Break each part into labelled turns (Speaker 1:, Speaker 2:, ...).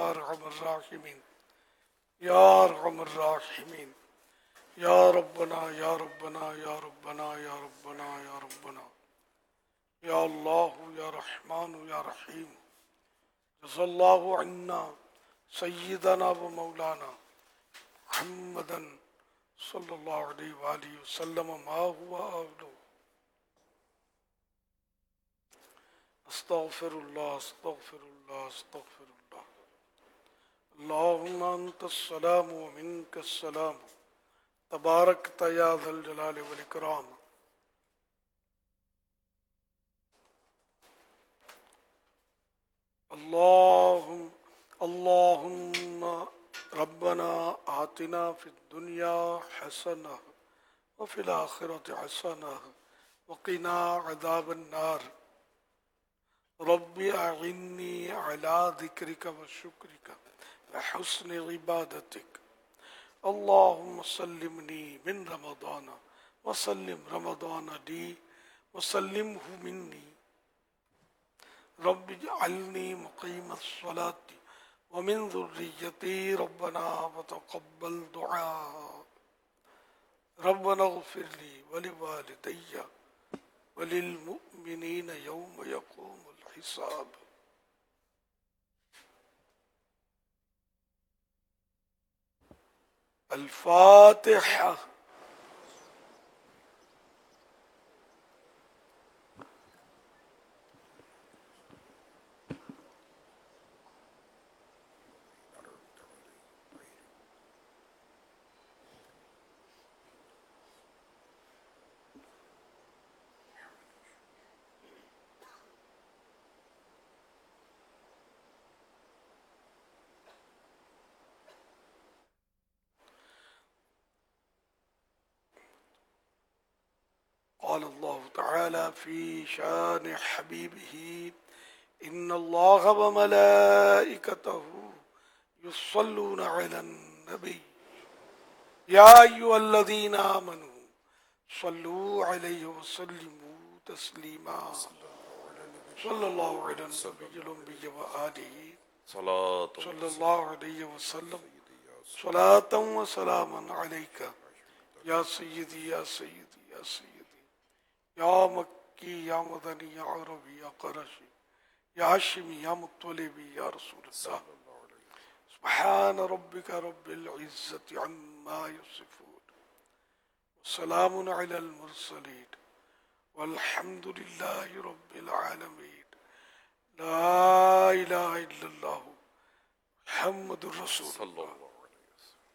Speaker 1: ارحم الراحمین یا ارحم الراحمین یا ربنا یا ربنا یا ربنا یا ربنا یا ربنا یا اللہ یا رحمان یا رحیم جزا اللہ عنا سیدنا و مولانا محمدا صلی اللہ علیہ وآلہ وسلم ما ہوا اہلہ استغفر اللہ استغفر اللہ استغفر اللہ اللہم انت السلام و منک السلام تبارکت یا ذا الجلال والاکرام اللہم ربنا آتنا فی الدنیا حسنہ وفی الآخرۃ حسنہ وقنا عذاب النار رب اعنی علی ذکرک وشکرک وحسن عبادتک اللہم سلمنی من رمضان وسلم رمضان لی وسلمہ منی رب اجعلنی مقیم الصلاة ومن ذریتی ربنا وتقبل دعاء ربنا اغفر لی ولوالدی وللمؤمنین یوم یقوم الحساب الفاتحہ قال اللہ تعالی فی شان حبیبہ ان اللہ وملائکتہ یصلون علی النبی یا ایھا الذین آمنوا صلوا علیہ وسلموا تسلیما صلی اللہ علی النبی الانبی وآلہ صلی اللہ علیہ وسلم صلاۃ و سلاما علیک یا سیدی یا سیدی یا سیدی یا مکی یا مدنی یا عربی یا قرشی یا ہاشمی یا مطلبی یا رسول اللہ سبحان ربک رب العزت عما یصفون وسلام علی المرسلین والحمد للہ رب العالمین لا الہ الا اللہ محمد رسول اللہ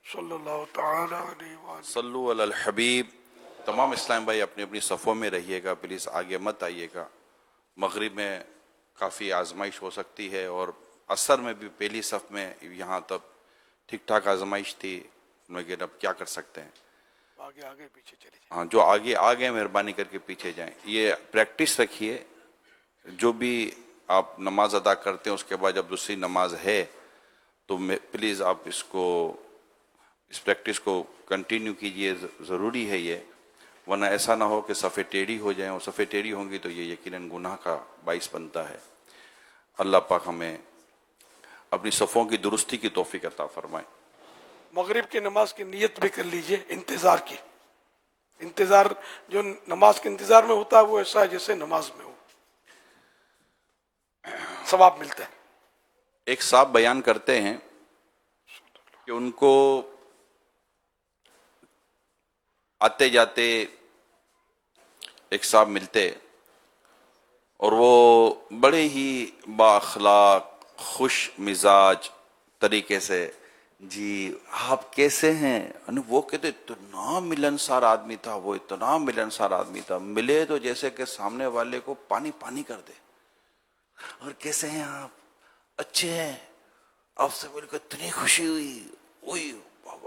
Speaker 1: صلی اللہ تعالی علیہ وآلہ
Speaker 2: صلو علی الحبیب۔ تمام اسلام بھائی اپنی اپنی صفوں میں رہیے گا، پلیز آگے مت آئیے گا۔ مغرب میں کافی آزمائش ہو سکتی ہے اور عصر میں بھی پہلی صف میں یہاں تک ٹھیک ٹھاک آزمائش تھی، لیکن اب کیا کر سکتے ہیں،
Speaker 1: آگے آگے پیچھے چلے جائیں۔
Speaker 2: ہاں جو آگے آگے مہربانی کر کے پیچھے جائیں۔ یہ پریکٹس رکھیے، جو بھی آپ نماز ادا کرتے ہیں اس کے بعد جب دوسری نماز ہے تو پلیز آپ اس پریکٹس کو کنٹینیو کیجئے، ضروری ہے یہ، ورنہ ایسا نہ ہو کہ صفیں ٹیڑھی ہو جائیں، اور صفیں ٹیڑھی ہوں گی تو یہ یقیناً گناہ کا باعث بنتا ہے۔ اللہ پاک ہمیں اپنی صفوں کی درستی کی توفیق عطا فرمائے۔
Speaker 1: مغرب کی نماز کی نیت بھی کر لیجئے، انتظار کی، انتظار جو نماز کے انتظار میں ہوتا ہے وہ ایسا ہے جیسے نماز میں ہو، ثواب ملتا ہے۔
Speaker 2: ایک صاحب بیان کرتے ہیں کہ ان کو آتے جاتے ایک صاحب ملتے اور وہ بڑے ہی با اخلاق خوش مزاج طریقے سے، جی آپ کیسے ہیں؟ وہ کہتے اتنا ملنسار آدمی تھا، وہ اتنا ملنسار آدمی تھا، ملے تو جیسے کہ سامنے والے کو پانی پانی کر دے۔ اور کیسے ہیں آپ؟ اچھے ہیں، آپ سے مل کر اتنی خوشی ہوئی، وہی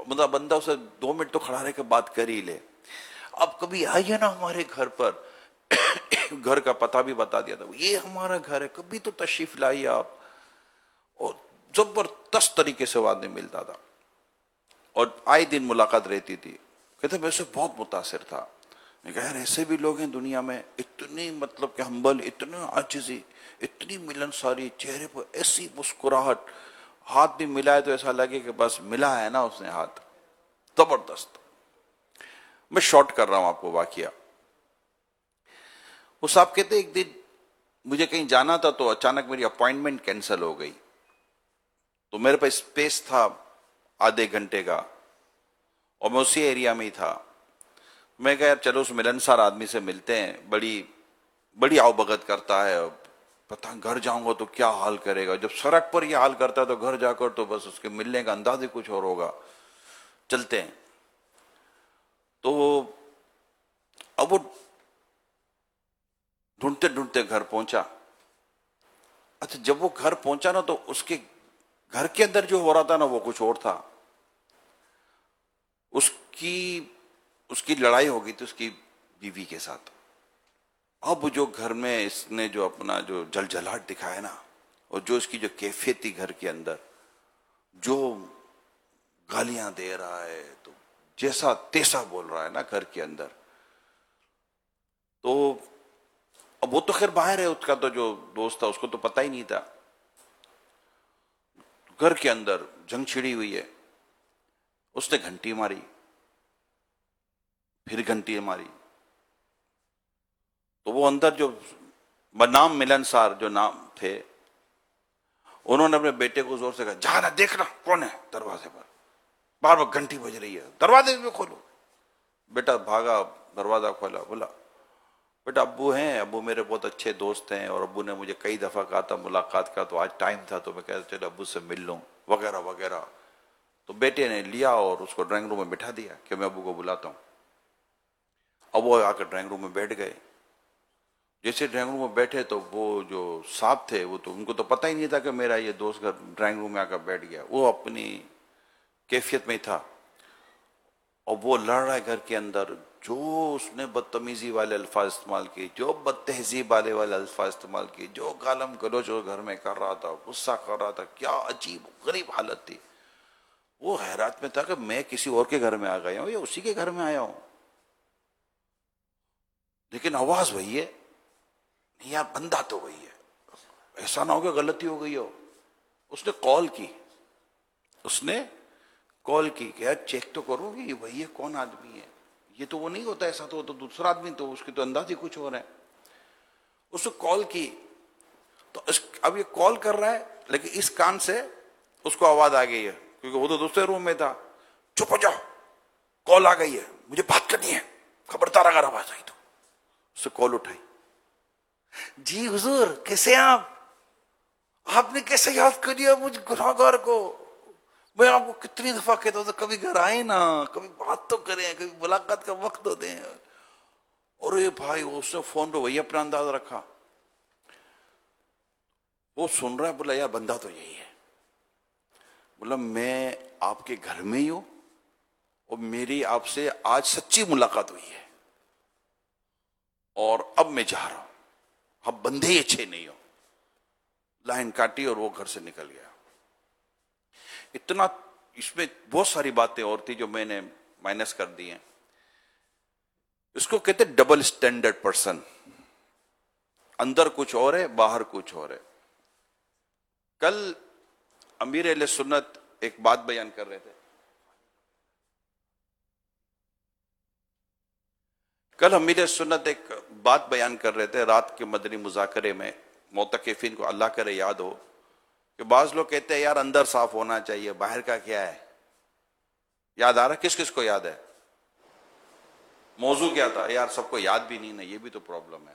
Speaker 2: مطلب بندہ اسے 2 منٹ تو کھڑا رہ کے بات کر ہی لے۔ آپ کبھی آئیے نا ہمارے گھر پر، گھر کا پتہ بھی بتا دیا تھا، یہ ہمارا گھر ہے، کبھی تو تشریف لائیے آپ۔ اور زبردست طریقے سے وہ آدمی ملتا تھا اور آئے دن ملاقات رہتی تھی۔ کہتے میں اسے بہت متاثر تھا، میں کہا یار ایسے بھی لوگ ہیں دنیا میں، اتنی مطلب کہ ہمبل، اتنی عاجزی، اتنی ملنساری، چہرے پر ایسی مسکراہٹ، ہاتھ بھی ملا ہے تو ایسا لگے کہ بس ملا ہے نا اس نے ہاتھ، زبردست. میں شارٹ کر رہا ہوں آپ کو واقعہ. وہ صاحب کہتے ایک دن مجھے کہیں جانا تھا تو اچانک میری اپوائنٹمنٹ کینسل ہو گئی، تو میرے پاس اسپیس تھا آدھے گھنٹے کا اور میں اسی ایریا میں ہی تھا. میں کہا یار چلو اس ملنسار آدمی سے ملتے ہیں، بڑی بڑی آؤ بھگت کرتا ہے، پتہ گھر جاؤں گا تو کیا حال کرے گا. جب سڑک پر یہ حال کرتا ہے تو گھر جا کر تو بس اس کے ملنے کا انداز ہی کچھ اور ہوگا. چلتے ہیں. تو اب وہ ڈھونڈتے ڈھونڈتے گھر پہنچا. اچھا جب وہ گھر پہنچا نا تو اس کے گھر کے اندر جو ہو رہا تھا نا وہ کچھ اور تھا. اس کی لڑائی ہو گئی تھی اس کی بیوی کے ساتھ. اب جو گھر میں اس نے جو اپنا جو جلجلاہٹ دکھایا نا، اور جو اس کی جو کیفیت تھی گھر کے اندر، جو گالیاں دے رہا ہے تو جیسا تیسا بول رہا ہے نا گھر کے اندر. تو اب وہ تو خیر باہر ہے، اس کا تو جو دوست تھا اس کو تو پتہ ہی نہیں تھا. گھر کے اندر جنگ چھڑی ہوئی ہے. اس نے گھنٹی ماری، پھر گھنٹی ماری. تو وہ اندر جو بنام ملنسار جو نام تھے، انہوں نے اپنے بیٹے کو زور سے کہا جا نا دیکھنا کون ہے دروازے پر، بار بار گھنٹی بج رہی ہے، دروازے بھی کھولو. بیٹا بھاگا، دروازہ کھولا. بولا بیٹا ابو ہیں، ابو میرے بہت اچھے دوست ہیں اور ابو نے مجھے کئی دفعہ کہا تھا ملاقات کا، تو آج ٹائم تھا تو میں کہتا چلو ابو سے مل لوں وغیرہ وغیرہ. تو بیٹے نے لیا اور اس کو ڈرائنگ روم میں بٹھا دیا کہ میں ابو کو بلاتا ہوں. اب وہ آ کر ڈرائنگ روم میں بیٹھ گئے. جیسے ڈرائنگ روم میں بیٹھے تو وہ جو صاحب تھے وہ تو ان کو تو پتہ ہی نہیں تھا کہ میرا یہ دوست ڈرائنگ روم میں آ کر بیٹھ گیا. وہ اپنی کیفیت میں تھا اور وہ لڑ رہا ہے گھر کے اندر. جو اس نے بدتمیزی والے الفاظ استعمال کیے، جو بد تہذیب والے الفاظ استعمال کیے، جو گالم گلوچ گھر میں کر رہا تھا، غصہ کر رہا تھا، کیا عجیب غریب حالت تھی. وہ حیرات میں تھا کہ میں کسی اور کے گھر میں آ گیا ہوں یا اسی کے گھر میں آیا ہوں، لیکن آواز وہی ہے. نہیں یار بندہ تو وہی ہے، ایسا نہ ہو کہ غلطی ہو گئی ہو. اس نے کال کی کہ یار چیک تو کرو کہ یہ وہی ہے، کون آدمی ہے. یہ تو وہ نہیں ہوتا، ایسا تو دوسرا آدمی، تو اس کی تو انداز ہی کچھ ہو رہا ہے. اس نے کال کی تو اب یہ کال کر رہا ہے لیکن اس کان سے اس کو آواز آ گئی ہے کیونکہ وہ تو دوسرے روم میں تھا. چپ ہو جاؤ، کال آ گئی ہے، مجھے بات کرنی ہے، خبردار اگر آواز آئی تو. اس سے کال اٹھائی. جی حضور کیسے ہیں آپ نے کیسے یاد کر دیا مجھ گناہگار کو؟ میں آپ کو کتنی دفعہ کہتا ہوں کبھی گھر آئے نا، کبھی بات تو کریں، کبھی ملاقات کا وقت تو دیں. اور یہ بھائی اس نے فون پہ وہی اپنا انداز رکھا. وہ سن رہا ہے. بولا یار بندہ تو یہی ہے. بولا میں آپ کے گھر میں ہی ہوں اور میری آپ سے آج سچی ملاقات ہوئی ہے اور اب میں جا رہا ہوں، اب بندے ہی اچھے نہیں ہو. لائن کاٹی اور وہ گھر سے نکل گیا. اتنا اس میں بہت ساری باتیں اور تھی جو میں نے مائنس کر دی ہیں. اس کو کہتے ڈبل سٹینڈرڈ پرسن، اندر کچھ اور ہے باہر کچھ اور ہے. کل امیر اہل سنت ایک بات بیان کر رہے تھے. کل امیر اہل سنت ایک بات بیان کر رہے تھے رات کے مدنی مذاکرے میں. معتکفین کو اللہ کرے یاد ہو کہ بعض لوگ کہتے ہیں یار اندر صاف ہونا چاہیے، باہر کا کیا ہے. یاد آ رہا کس کس کو یاد ہے؟ موضوع کیا تھا یار؟ سب کو یاد بھی نہیں نا، یہ بھی تو پرابلم ہے.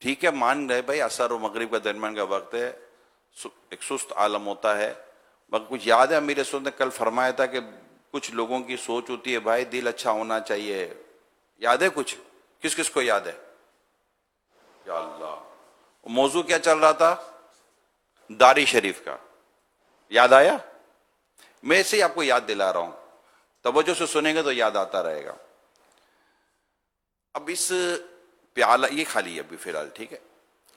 Speaker 2: ٹھیک ہے مان رہے بھائی عصر و مغرب کا درمیان کا وقت ہے، ایک سست عالم ہوتا ہے، مگر کچھ یاد ہے امیر سنت نے کل فرمایا تھا کہ کچھ لوگوں کی سوچ ہوتی ہے بھائی دل اچھا ہونا چاہیے. یاد ہے کچھ؟ کس کس کو یاد ہے؟ یا اللہ. موضوع کیا چل رہا تھا؟ داری شریف کا. یاد آیا؟ میں اسے ہی آپ کو یاد دلا رہا ہوں، توجہ سے سنیں گے تو یاد آتا رہے گا. اب اس پیالہ یہ خالی ہے ابھی فی الحال، ٹھیک ہے.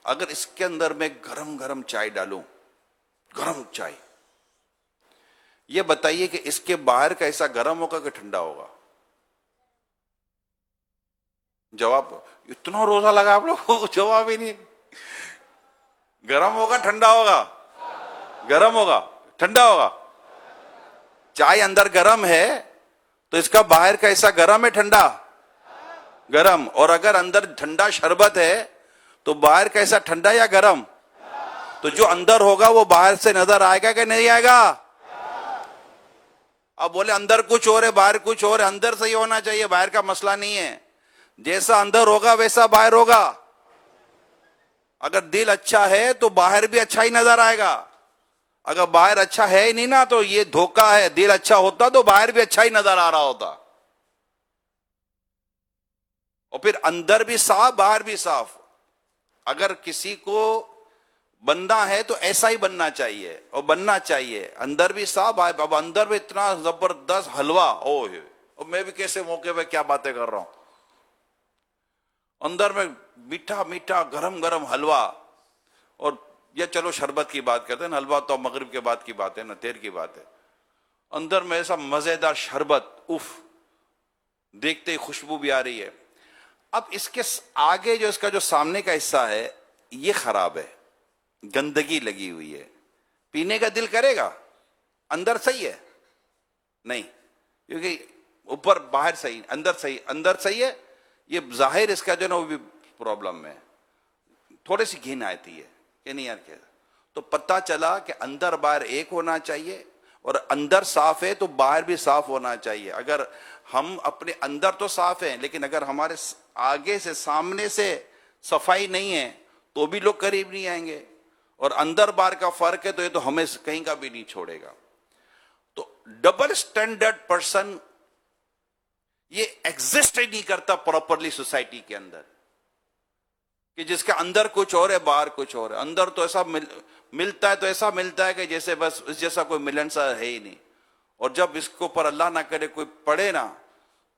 Speaker 2: اگر اس کے اندر میں گرم گرم چائے ڈالوں، گرم چائے، یہ بتائیے کہ اس کے باہر کا ایسا گرم ہوگا کہ ٹھنڈا ہوگا؟ جواب اتنا روزہ لگا آپ لوگ کو جواب ہی نہیں. گرم ہوگا ٹھنڈا ہوگا؟ گرم ہوگا ٹھنڈا ہوگا؟ چائے اندر گرم ہے تو اس کا باہر کا حصہ گرم ہے ٹھنڈا؟ گرم. اور اگر اندر ٹھنڈا شربت ہے تو باہر کا حصہ ٹھنڈا یا گرم؟ تو جو اندر ہوگا وہ باہر سے نظر آئے گا کہ نہیں آئے گا؟ اب بولے اندر کچھ اور ہے باہر کچھ اور ہے. اندر صحیح ہونا چاہیے، باہر کا مسئلہ نہیں ہے. جیسا اندر ہوگا ویسا باہر ہوگا. اگر دل اچھا ہے تو باہر بھی اچھا ہی نظر آئے گا. اگر باہر اچھا ہے ہی نہیں نا تو یہ دھوکہ ہے. دل اچھا ہوتا تو باہر بھی اچھا ہی نظر آ رہا ہوتا. اور پھر اندر بھی صاف باہر بھی صاف. اگر کسی کو بننا ہے تو ایسا ہی بننا چاہیے اور بننا چاہیے. اندر بھی صاف اب اندر بھی اتنا زبردست حلوہ، اور میں بھی کیسے موقع پہ کیا باتیں کر رہا ہوں. اندر میں میٹھا میٹھا گرم گرم حلوہ. اور یہ چلو شربت کی بات کرتے ہیں نا، حلوہ تو مغرب کے بعد کی بات ہے نا، دیر کی بات ہے. اندر میں ایسا مزیدار شربت، اف، دیکھتے ہی خوشبو بھی آ رہی ہے. اب اس کے آگے جو اس کا جو سامنے کا حصہ ہے یہ خراب ہے، گندگی لگی ہوئی ہے. پینے کا دل کرے گا؟ اندر صحیح ہے نہیں، کیونکہ اوپر باہر صحیح، اندر صحیح. اندر صحیح ہے، یہ ظاہر اس کا جو نا وہ بھی پرابلم ہے. تھوڑی سی گھن آتی ہے کہ نہیں یار کیا. تو پتہ چلا کہ اندر باہر ایک ہونا چاہیے، اور اندر صاف ہے تو باہر بھی صاف ہونا چاہیے. اگر ہم اپنے اندر تو صاف ہیں لیکن اگر ہمارے آگے سے سامنے سے صفائی نہیں ہے تو بھی لوگ قریب نہیں آئیں گے. اور اندر باہر کا فرق ہے تو یہ تو ہمیں کہیں کا بھی نہیں چھوڑے گا. تو ڈبل سٹینڈرڈ پرسن یہ ایگزسٹ ہی نہیں کرتا پراپرلی سوسائٹی کے اندر، کہ جس کا اندر کچھ اور ہے باہر کچھ اور ہے. اندر تو ایسا ملتا ہے تو ایسا ملتا ہے کہ جیسے بس اس جیسا کوئی ملنسار ہے ہی نہیں. اور جب اس کے اوپر اللہ نہ کرے کوئی پڑے نا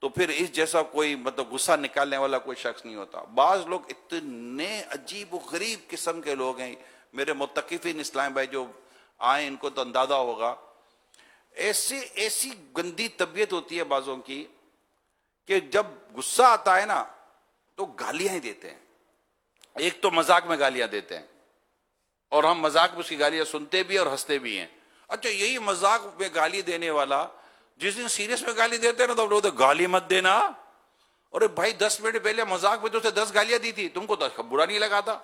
Speaker 2: تو پھر اس جیسا کوئی مطلب غصہ نکالنے والا کوئی شخص نہیں ہوتا. بعض لوگ اتنے عجیب و غریب قسم کے لوگ ہیں. میرے متقفین اسلام بھائی جو آئیں ان کو تو اندازہ ہوگا، ایسی گندی طبیعت ہوتی ہے بعضوں کی کہ جب غصہ آتا ہے نا تو گالیاں ہی دیتے ہیں. ایک تو مذاق میں گالیاں دیتے ہیں اور ہم مذاق میں اس کی گالیاں سنتے بھی اور ہنستے بھی ہیں. اچھا یہی مذاق میں گالی دینے والا جس دن سیریس میں گالی دیتے ہیں نا تو لوگ گالی مت دینا. اور بھائی 10 منٹ پہلے مذاق میں تو اسے 10 گالیاں دی تھی، تم کو تو برا نہیں لگا تھا.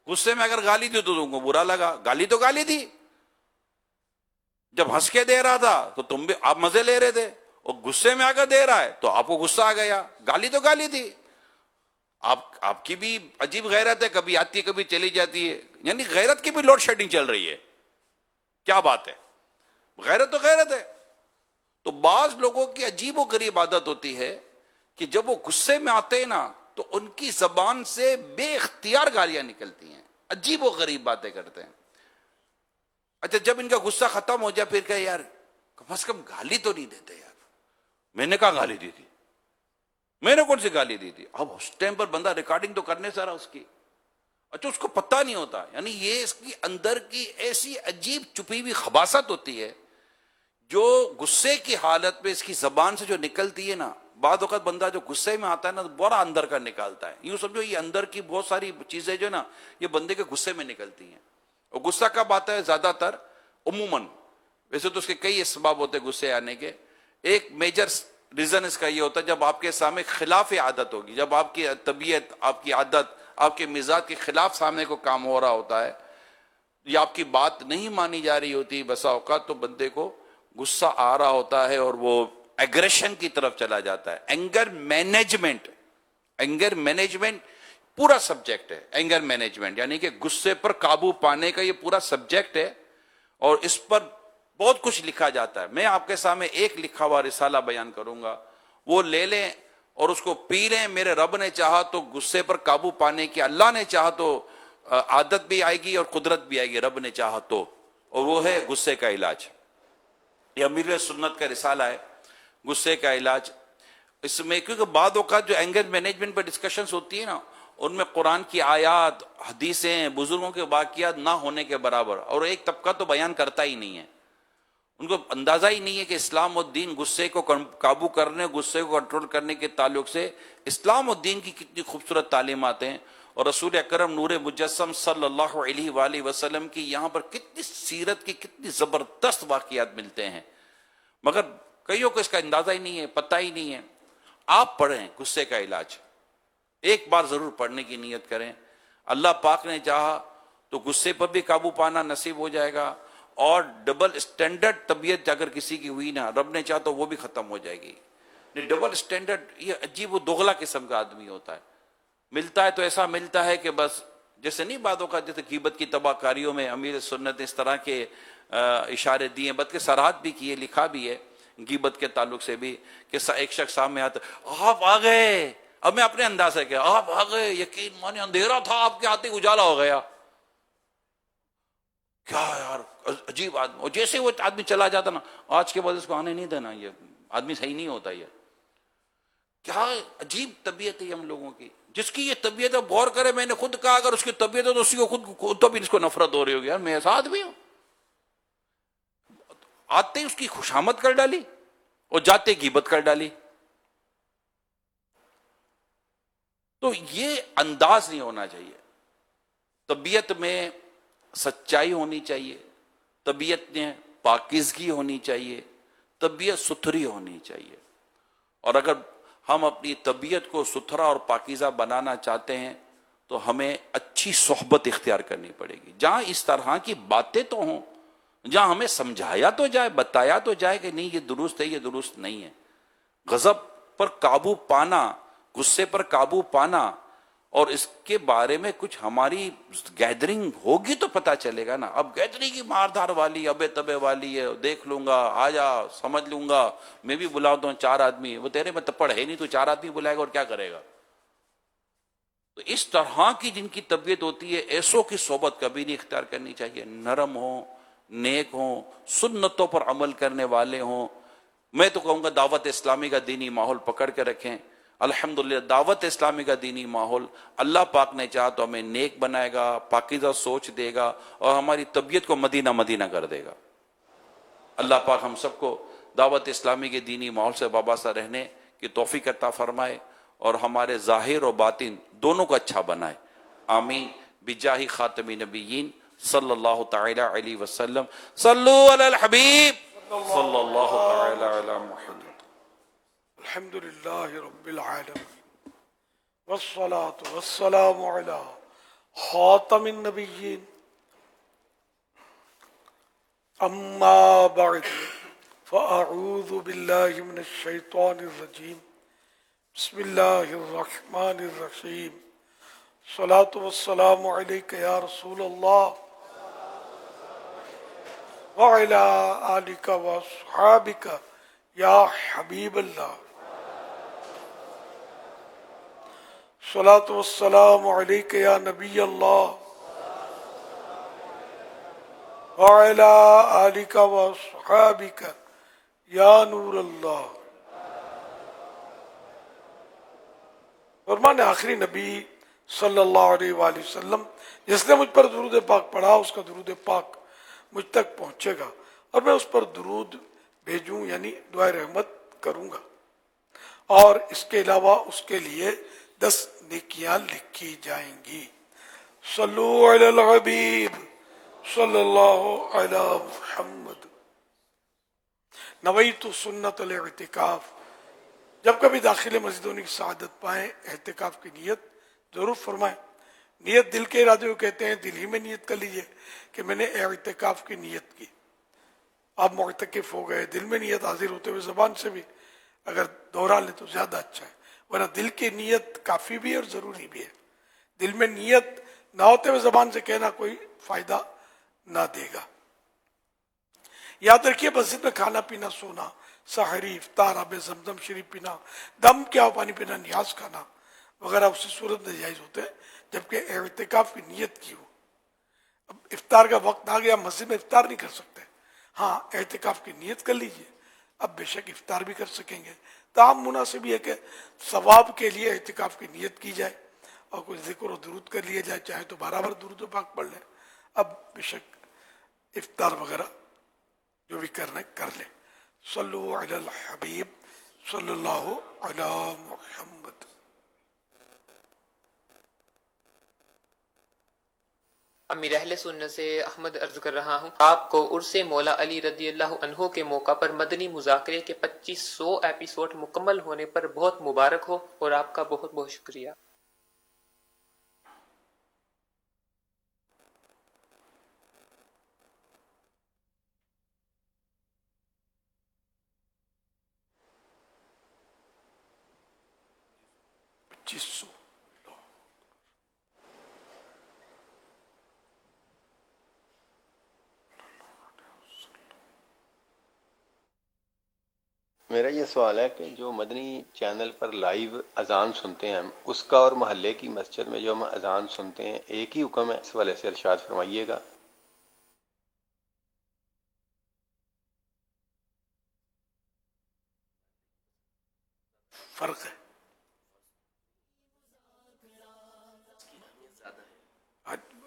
Speaker 2: غصے میں اگر گالی دی تو تم کو برا لگا. گالی تو گالی تھی. جب ہنس کے دے رہا تھا تو تم بھی آپ مزے لے رہے تھے، اور غصے میں آ کر دے رہا ہے تو آپ کو غصہ آ گیا. گالی تو گالی تھی. آپ کی بھی عجیب غیرت ہے، کبھی آتی ہے کبھی چلی جاتی ہے. یعنی غیرت کی بھی لوڈ شیڈنگ چل رہی ہے. کیا بات ہے؟ غیرت تو غیرت ہے. تو بعض لوگوں کی عجیب و غریب عادت ہوتی ہے کہ جب وہ غصے میں آتے ہیں نا تو ان کی زبان سے بے اختیار گالیاں نکلتی ہیں، عجیب و غریب باتیں کرتے ہیں. اچھا جب ان کا غصہ ختم ہو جائے پھر کہ یار کم از کم گالی تو نہیں دیتے یار. میں نے کہا گالی دی تھی؟ میں نے کون سی گالی دی تھی؟ اب اس ٹائم پر بندہ ریکارڈنگ تو کرنے سارا اس کی. اچھا اس کو پتہ نہیں ہوتا. یعنی یہ اس کی اندر کی ایسی عجیب چھپی ہوئی خباثت ہوتی ہے جو غصے کی حالت میں اس کی زبان سے جو نکلتی ہے نا. بعض اوقات بندہ جو غصے میں آتا ہے نا بڑا اندر کا نکالتا ہے. یوں سمجھو یہ اندر کی بہت ساری چیزیں جو نا یہ بندے کے غصے میں نکلتی ہیں. اور غصہ کب آتا ہے؟ زیادہ تر عموماً، ویسے تو اس کے کئی اسباب ہوتے ہیں غصے آنے کے. ایک میجر ریزن اس کا یہ ہوتا ہے جب آپ کے سامنے خلاف عادت ہوگی، جب آپ کی طبیعت، آپ کی عادت، آپ کے مزاج کے خلاف سامنے کو کام ہو رہا ہوتا ہے یا آپ کی بات نہیں مانی جا رہی ہوتی. بسا اوقات تو بندے کو غصہ آ رہا ہوتا ہے اور وہ ایگریشن کی طرف چلا جاتا ہے. اینگر مینجمنٹ پورا سبجیکٹ ہے. اینگر مینجمنٹ یعنی کہ غصے پر قابو پانے کا یہ پورا سبجیکٹ ہے اور اس پر بہت کچھ لکھا جاتا ہے. میں آپ کے سامنے ایک لکھا ہوا رسالہ بیان کروں گا، وہ لے لیں اور اس کو پی لیں. میرے رب نے چاہا تو غصے پر قابو پانے کی، اللہ نے چاہا تو عادت بھی آئے گی اور قدرت بھی آئے گی، رب نے چاہا تو. اور وہ ہے غصے کا علاج. یہ امیر سنت کا رسالہ ہے، غصے کا علاج. اس میں کیونکہ بعض اوقات جو اینگر مینجمنٹ پر ڈسکشنز ہوتی ہیں نا ان میں قرآن کی آیات، حدیثیں، بزرگوں کے واقعات نہ ہونے کے برابر، اور ایک طبقہ تو بیان کرتا ہی نہیں ہے. ان کو اندازہ ہی نہیں ہے کہ اسلام اور دین غصے کو قابو کرنے، غصے کو کنٹرول کرنے کے تعلق سے اسلام اور دین کی کتنی خوبصورت تعلیمات ہیں. اور رسول اکرم نور مجسم صلی اللہ علیہ وآلہ وسلم کی یہاں پر کتنی سیرت کی کتنی زبردست واقعات ملتے ہیں، مگر کئیوں کو اس کا اندازہ ہی نہیں ہے، پتہ ہی نہیں ہے۔ آپ پڑھیں غصے کا علاج، ایک بار ضرور پڑھنے کی نیت کریں، اللہ پاک نے چاہا تو غصے پر بھی قابو پانا نصیب ہو جائے گا، اور ڈبل اسٹینڈرڈ طبیعت اگر کسی کی ہوئی نا، رب نے چاہا تو وہ بھی ختم ہو جائے گی۔ ڈبل اسٹینڈرڈ یہ عجیب و دوغلا قسم کا آدمی ہوتا ہے، ملتا ہے تو ایسا ملتا ہے کہ بس جیسے نہیں باتوں کا، جیسے غیبت کی تباہ کاریوں میں امیر سنت اس طرح کے اشارے دیے، بلکہ سراحت بھی کی ہے، لکھا بھی ہے غیبت کے تعلق سے بھی، کہ ایک شخص سامنے آتا، آپ آ گئے، اب میں اپنے انداز سے کیا، آپ آ گئے، یقین مانے اندھیرا تھا آپ کے آتے اجالا ہو گیا، کیا یار عجیب آدمی، اور جیسے وہ آدمی چلا جاتا نا، آج کے بعد اس کو آنے نہیں دینا، یہ آدمی صحیح نہیں ہوتا، یہ کیا عجیب طبیعت ہے ہم لوگوں کی۔ جس کی یہ طبیعت ہے غور کرے، میں نے خود کہا اگر اس کی طبیعت ہے تو اسی کو خود تو بھی اس کو نفرت ہو رہی ہوگی، یار میں ایسا آدمی ہوں، آتے ہی اس کی خوشامد کر ڈالی اور جاتے غیبت کر ڈالی۔ تو یہ انداز نہیں ہونا چاہیے، طبیعت میں سچائی ہونی چاہیے، طبیعت میں پاکیزگی ہونی چاہیے، طبیعت ستھری ہونی چاہیے۔ اور اگر ہم اپنی طبیعت کو ستھرا اور پاکیزہ بنانا چاہتے ہیں تو ہمیں اچھی صحبت اختیار کرنی پڑے گی، جہاں اس طرح کی باتیں تو ہوں، جہاں ہمیں سمجھایا تو جائے، بتایا تو جائے کہ نہیں یہ درست ہے، یہ درست نہیں ہے۔ غضب پر قابو پانا، غصے پر قابو پانا، اور اس کے بارے میں کچھ ہماری گیدرنگ ہوگی تو پتہ چلے گا نا۔ اب گیدرنگ کی ماردار والی، ابے تبے والی ہے، دیکھ لوں گا، آ جا، سمجھ لوں گا، میں بھی بلاتا ہوں 4 آدمی، وہ تیرے میں تپڑ ہے نہیں، تو 4 آدمی بلائے گا اور کیا کرے گا؟ تو اس طرح کی جن کی طبیعت ہوتی ہے، ایسوں کی صحبت کبھی نہیں اختیار کرنی چاہیے۔ نرم ہوں، نیک ہوں، سنتوں پر عمل کرنے والے ہوں۔ میں تو کہوں گا دعوت اسلامی کا دینی ماحول پکڑ کے رکھیں۔ الحمدللہ دعوت اسلامی کا دینی ماحول اللہ پاک نے چاہا تو ہمیں نیک بنائے گا، پاکیزہ سوچ دے گا، اور ہماری طبیعت کو مدینہ مدینہ کر دے گا۔ اللہ پاک ہم سب کو دعوت اسلامی کے دینی ماحول سے وابستہ رہنے کی توفیق عطا فرمائے، اور ہمارے ظاہر و باطن دونوں کو اچھا بنائے، آمین، بجاہ خاتم نبیین صلی اللہ تعالی علیہ وسلم۔ صلو علی الحبیب صلی اللہ تعالی علی محمد۔
Speaker 1: الحمد للہ رب العالمین والصلاة والسلام علی خاتم النبیین اما بعد فاعوذ باللہ من الشیطان الرجیم بسم اللہ الرحمن الرحیم الصلاة والسلام علیک یا رسول اللہ وعلی آلک واصحابک یا حبیب اللہ الصلاة والسلام علیک یا نبی اللہ وعلی آلک واصحابک یا نور اللہ۔ فرمان آخری نبی صلی اللہ علیہ وآلہ وسلم، جس نے مجھ پر درود پاک پڑھا اس کا درود پاک مجھ تک پہنچے گا، اور میں اس پر درود بھیجوں یعنی دعائے رحمت کروں گا، اور اس کے علاوہ اس کے لیے 10 نیکیاں لکھی جائیں گی۔ صلو علی الحبیب صلی اللہ علی محمد۔ نویت سنت الاعتکاف، جب کبھی داخل مسجد ہونے کی سعادت پائیں اعتکاف کی نیت ضرور فرمائیں۔ نیت دل کے ارادے کو کہتے ہیں، دل ہی میں نیت کر لیجئے کہ میں نے اعتکاف کی نیت کی۔ آپ معتکف ہو گئے، دل میں نیت حاضر ہوتے ہوئے زبان سے بھی اگر دوہرا لیں تو زیادہ اچھا ہے، ورنہ دل کی نیت کافی بھی ہے اور ضروری بھی ہے۔ دل میں نیت نہ ہوتے ہوئے زبان سے کہنا کوئی فائدہ نہ دے گا۔ یاد رکھیے مسجد میں کھانا پینا، سونا، سحری، افطار، آب زمزم شریف پینا، دم کیا پانی پینا، نیاز کھانا وغیرہ اسی صورت میں جائز ہوتے ہیں جبکہ اعتکاف کی نیت کی ہو۔ اب افطار کا وقت آ گیا، مسجد میں افطار نہیں کر سکتے، ہاں اعتکاف کی نیت کر لیجئے، اب بے شک افطار بھی کر سکیں گے۔ تاہم مناسب یہ ہے کہ ثواب کے لیے اعتکاف کی نیت کی جائے اور کوئی ذکر و درود کر لیا جائے، چاہے تو 12 بار درود و پاک پڑھ لیں، اب بے شک افطار وغیرہ جو بھی کرنا ہے کر لیں۔ صلو علی الحبیب صلی اللہ علی محمد۔
Speaker 3: امیر اہل سنت سے احمد عرض کر رہا ہوں، آپ کو عرس مولا علی رضی اللہ عنہ کے موقع پر مدنی مذاکرے کے 2500 ایپیسوڈ مکمل ہونے پر بہت مبارک ہو، اور آپ کا بہت بہت شکریہ۔
Speaker 1: $2500۔
Speaker 4: میرا یہ سوال ہے کہ جو مدنی چینل پر لائیو اذان سنتے ہیں ہم، اس کا اور محلے کی مسجد میں جو ہم اذان سنتے ہیں ایک ہی حکم ہے؟ اس والے سے ارشاد فرمائیے گا۔
Speaker 1: فرق ہے۔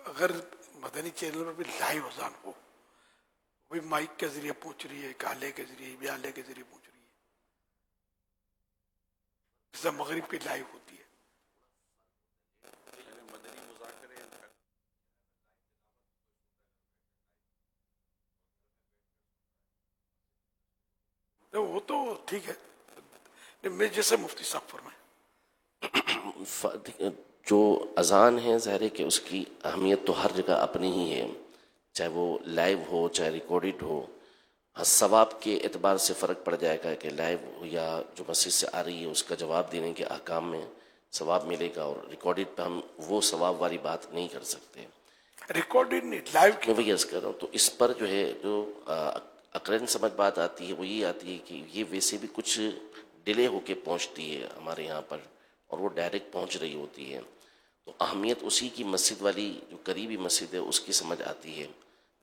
Speaker 1: اگر مدنی چینل پر بھی لائیو اذان ہو، وہی مائک کے ذریعے پہنچ رہی ہے، ایک آلے کے ذریعے بھی آلے کے ذریعے پہنچ رہی ہے، جیسے مغرب کی لائیو ہوتی ہے۔ تو وہ تو ٹھیک ہے، میں جیسے مفتی صاحب فرمائیں۔
Speaker 5: جو اذان ہے ظاہر ہے کہ اس کی اہمیت تو ہر جگہ اپنی ہی ہے، چاہے وہ لائیو ہو چاہے ریکارڈڈ ہو۔ ثواب کے اعتبار سے فرق پڑ جائے گا کہ لائیو ہو یا جو مسجد سے آ رہی ہے اس کا جواب دینے کے احکام میں ثواب ملے گا، اور ریکارڈڈ پہ ہم وہ ثواب والی بات نہیں کر سکتے۔
Speaker 1: ریکارڈڈ نہیں، لائیو کی
Speaker 5: میں وہی عرض کر رہا ہوں، تو اس پر جو ہے جو اقرن سمجھ بات آتی ہے وہ یہ آتی ہے کہ یہ ویسے بھی کچھ ڈیلے ہو کے پہنچتی ہے ہمارے یہاں پر، اور وہ ڈائریکٹ پہنچ رہی ہوتی ہے، تو اہمیت اسی کی مسجد والی جو قریبی مسجد ہے اس کی سمجھ آتی ہے۔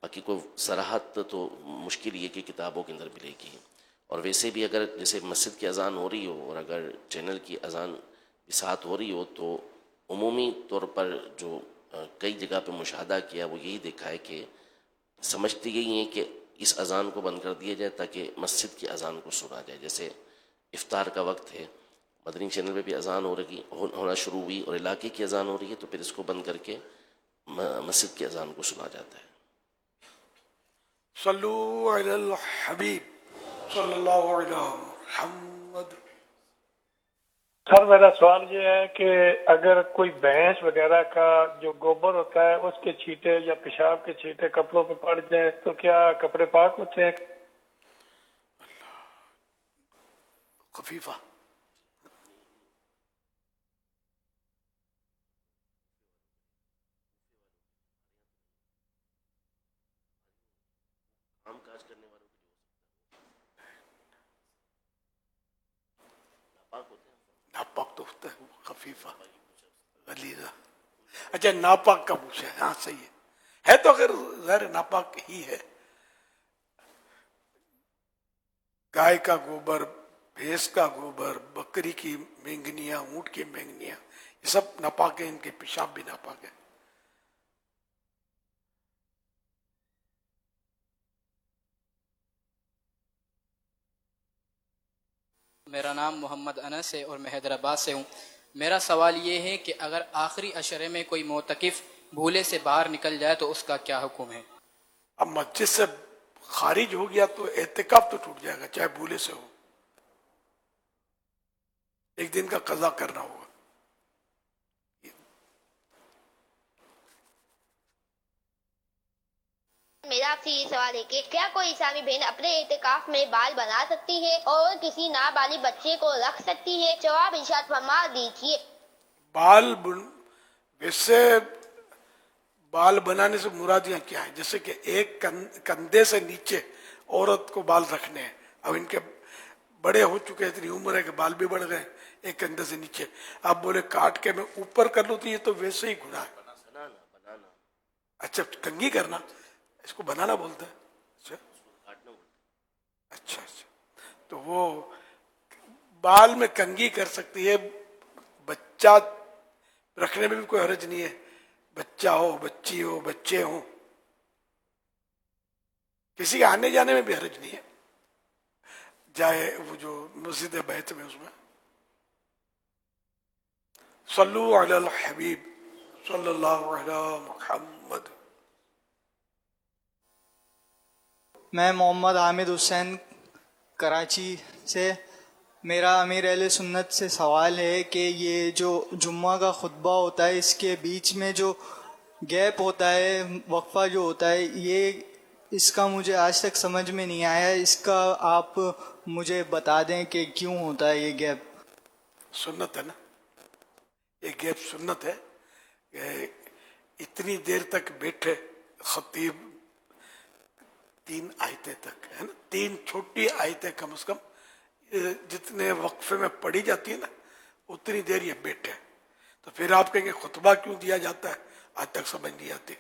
Speaker 5: باقی کوئی صراحت تو مشکل یہ کہ کتابوں کے اندر ملے گی۔ اور ویسے بھی اگر جیسے مسجد کی اذان ہو رہی ہو اور اگر چینل کی اذان بھی ساتھ ہو رہی ہو، تو عمومی طور پر جو کئی جگہ پہ مشاہدہ کیا وہ یہی دیکھا ہے کہ سمجھتے یہی ہیں کہ اس اذان کو بند کر دیا جائے تاکہ مسجد کی اذان کو سنا جائے۔ جیسے افطار کا وقت ہے، مدنی چینل پہ بھی اذان ہونا شروع ہوئی اور علاقے کی اذان ہو رہی ہے، تو پھر اس کو بند کر کے مسجد کی اذان کو سنا جاتا ہے۔
Speaker 1: صلو علی الحبیب صلی اللہ علیہ محمد۔
Speaker 6: سر میرا سوال یہ ہے کہ اگر کوئی بھینس وغیرہ کا جو گوبر ہوتا ہے اس کے چھینٹے یا پیشاب کے چھینٹے کپڑوں پہ پڑ جائیں تو کیا کپڑے پاک ہوتے ہیں؟
Speaker 1: خفیفہ
Speaker 5: کام کاج کرنے والوں کے ناپاک ہوتے ہیں،
Speaker 1: ناپاک تو ہوتا ہے، خفیفہ غلیظہ۔ اچھا ناپاک کا پوچھا ہے، ہاں صحیح ہے تو اگر ظاہر ناپاک ہی ہے۔ گائے کا گوبر، بھینس کا گوبر، بکری کی مینگنیاں، اونٹ کی مینگنیاں، یہ سب ناپاک ہیں، ان کے پیشاب بھی ناپاک ہے۔
Speaker 7: میرا نام محمد انس ہے اور میں حیدرآباد سے ہوں۔ میرا سوال یہ ہے کہ اگر آخری عشرے میں کوئی معتکف بھولے سے باہر نکل جائے تو اس کا کیا حکم ہے؟
Speaker 1: اب مسجد سے خارج ہو گیا تو اعتکاف تو ٹوٹ جائے گا، چاہے بھولے سے ہو، ایک دن کا قضا کرنا ہوگا۔
Speaker 8: میرا آپ سے یہ سوال ہے کہ کیا کوئی اسلامی بہن اپنے اعتکاف میں بال بنا سکتی ہے اور کسی نابالغ بچے کو رکھ سکتی ہے؟ جواب ارشاد فرما دیجیے۔
Speaker 1: ویسے بال بنانے سے مرادیاں کیا ہیں؟ جیسے کہ ایک کندھے سے نیچے عورت کو بال رکھنے ہیں، اب ان کے بڑے ہو چکے، اتنی عمر ہے کہ بال بھی بڑھ گئے، ایک کندھے سے نیچے، اب بولے کاٹ کے میں اوپر کر لوں تو یہ تو ویسے ہی گناہ ہے۔
Speaker 5: بنانا
Speaker 1: اچھا کنگھی کرنا، اس کو بنانا بولتا ہے۔ اچھا
Speaker 5: کاٹنا بولتے ہیں۔
Speaker 1: اچھا اچھا، تو وہ بال میں کنگھی کر سکتی ہے، بچہ رکھنے میں بھی کوئی حرج نہیں ہے، بچہ ہو، بچی ہو، بچے ہوں، کسی کے آنے جانے میں بھی حرج نہیں ہے، جائے وہ جو مسجد بیت میں اس میں۔ صلو علی الحبیب صلی اللہ علیہ محمد۔
Speaker 9: میں محمد حامد حسین کراچی سے. میرا امیر اہل سنت سے سوال ہے کہ یہ جو جمعہ کا خطبہ ہوتا ہے اس کے بیچ میں جو گیپ ہوتا ہے، وقفہ جو ہوتا ہے، یہ اس کا مجھے آج تک سمجھ میں نہیں آیا. اس کا آپ مجھے بتا دیں کہ کیوں ہوتا ہے یہ گیپ.
Speaker 1: سنت ہے نا، یہ گیپ سنت ہے کہ اتنی دیر تک بیٹھے خطیب 3 آیتیں تک، ہے نا، 3 چھوٹی آیتیں کم از کم جتنے وقفے میں پڑھی جاتی ہے نا اتنی دیر یہ بیٹھے. تو پھر آپ کہیں گے خطبہ کیوں دیا جاتا ہے، آج تک سمجھ نہیں آتی.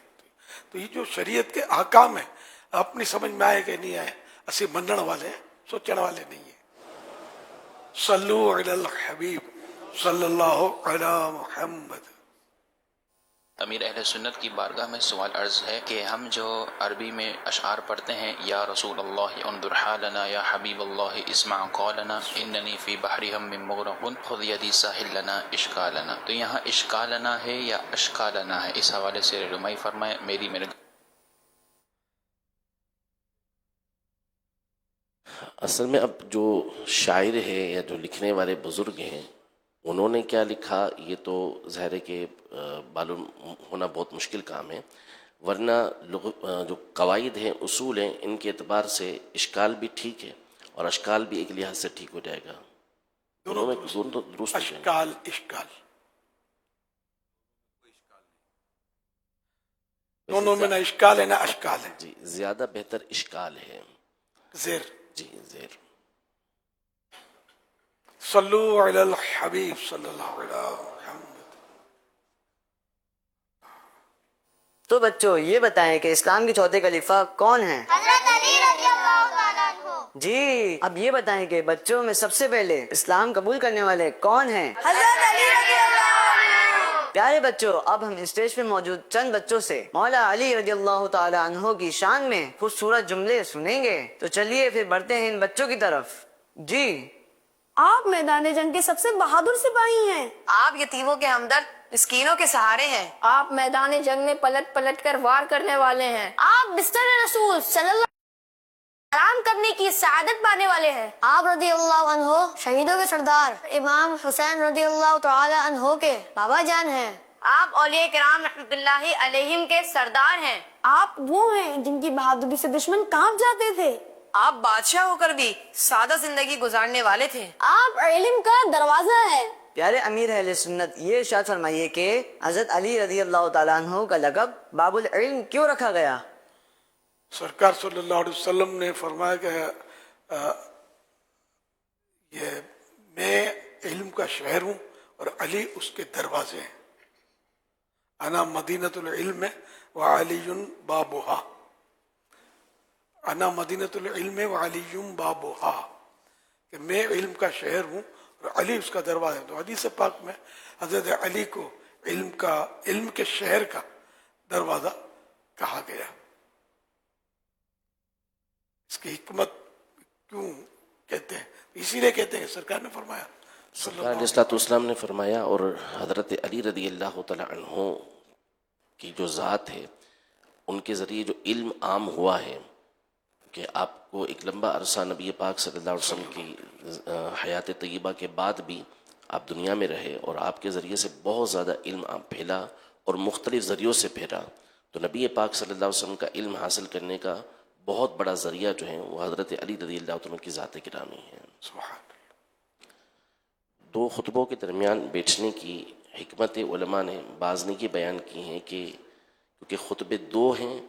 Speaker 1: تو یہ جو شریعت کے احکام ہیں اپنی سمجھ میں آئے کہ نہیں آئے، اسی منن والے ہیں، سوچنے والے نہیں ہیں. صلو علی الحبیب صلی اللہ علی محمد.
Speaker 10: امیر اہل سنت کی بارگاہ میں سوال عرض ہے کہ ہم جو عربی میں اشعار پڑھتے ہیں، یا رسول اللہ انظر حالنا، یا حبیب اللہ اسمع قولنا، اننی فی بحر ہم مغرق خذ یدی ساحل لنا اشکالنا، تو یہاں اشکالنا ہے یا اشکالنا ہے، اس حوالے سے رہنمائی فرمائیں. میرے
Speaker 5: اصل میں اب جو شاعر ہے یا جو لکھنے والے بزرگ ہیں انہوں نے کیا لکھا یہ تو ظاہر ہے کہ معلوم ہونا بہت مشکل کام ہے، ورنہ جو قواعد ہیں، اصول ہیں، ان کے اعتبار سے اشکال بھی ٹھیک ہے اور اشکال بھی ایک لحاظ سے ٹھیک ہو جائے گا. دونوں درست ہو جائیں گے.
Speaker 1: اشکال اشکال دونوں میں نہ اشکال ہے نہ اشکال ہے.
Speaker 5: جی زیادہ بہتر اشکال ہے.
Speaker 1: زیر.
Speaker 5: جی زیر.
Speaker 1: صلو علی الحبیب صلی اللہ علیہ محمد.
Speaker 11: تو بچوں یہ بتائیں کہ اسلام کے چوتھے خلیفہ کون ہیں؟
Speaker 8: حضرت علی رضی اللہ تعالیٰ عنہ.
Speaker 11: جی اب یہ بتائیں کہ بچوں میں سب سے پہلے اسلام قبول کرنے والے کون ہیں؟
Speaker 8: حضرت علی رضی اللہ عنہ.
Speaker 11: پیارے بچوں، اب ہم اسٹیج پہ موجود چند بچوں سے مولا علی رضی اللہ تعالی عنہ کی شان میں خوبصورت جملے سنیں گے. تو چلیے پھر بڑھتے ہیں ان بچوں کی طرف. جی.
Speaker 12: آپ میدان جنگ کے سب سے بہادر سپاہی ہیں.
Speaker 13: آپ یتیموں کے ہمدرد، مسکینوں کے سہارے ہیں.
Speaker 12: آپ میدان جنگ میں پلٹ پلٹ کر وار کرنے والے ہیں.
Speaker 8: آپ بستر رسول صلی اللہ
Speaker 12: آرام کرنے کی سعادت پانے والے ہیں.
Speaker 8: آپ رضی اللہ عنہ شہیدوں کے سردار امام حسین رضی اللہ تعالی عنہ کے بابا جان ہیں.
Speaker 13: آپ اولیاء کرام رحمۃ اللہ علیہم کے سردار ہیں.
Speaker 12: آپ وہ ہیں جن کی بہادری سے دشمن کانپ جاتے تھے.
Speaker 13: آپ بادشاہ ہو کر بھی سادہ زندگی گزارنے والے تھے.
Speaker 12: آپ علم کا دروازہ ہے.
Speaker 11: پیارے امیر اہل سنت یہ ارشاد فرمائیے کہ حضرت علی رضی اللہ تعالیٰ عنہ کا لقب باب العلم کیوں رکھا گیا؟
Speaker 1: سرکار صلی اللہ علیہ وسلم نے فرمایا کہ یہ میں علم کا شہر ہوں اور علی اس کے دروازے ہیں. انا مدینۃ العلم وعلی بابھا. انا مدینۃ العلم وعلی بابھا، کہ میں علم کا شہر ہوں اور علی اس کا دروازہ ہے. تو حدیث پاک میں حضرت علی کو علم کے شہر کا دروازہ کہا گیا. اس کی حکمت کیوں کہتے ہیں؟ اسی لیے کہتے ہیں کہ سرکار نے فرمایا،
Speaker 5: سرکار علیہ الصلوۃ والسلام نے فرمایا، اور حضرت علی رضی اللہ تعالی عنہ کی جو ذات ہے ان کے ذریعے جو علم عام ہوا ہے کہ آپ کو ایک لمبا عرصہ نبی پاک صلی اللہ علیہ وسلم کی حیات طیبہ کے بعد بھی آپ دنیا میں رہے اور آپ کے ذریعے سے بہت زیادہ علم آپ پھیلا اور مختلف ذریعوں سے پھیلا. تو نبی پاک صلی اللہ علیہ وسلم کا علم حاصل کرنے کا بہت بڑا ذریعہ جو ہے وہ حضرت علی رضی اللہ عنہ کی ذات گرامی ہے. دو خطبوں کے درمیان بیٹھنے کی حکمت علماء نے بعض نے یہ بیان کی ہیں کہ کیونکہ خطبے دو ہیں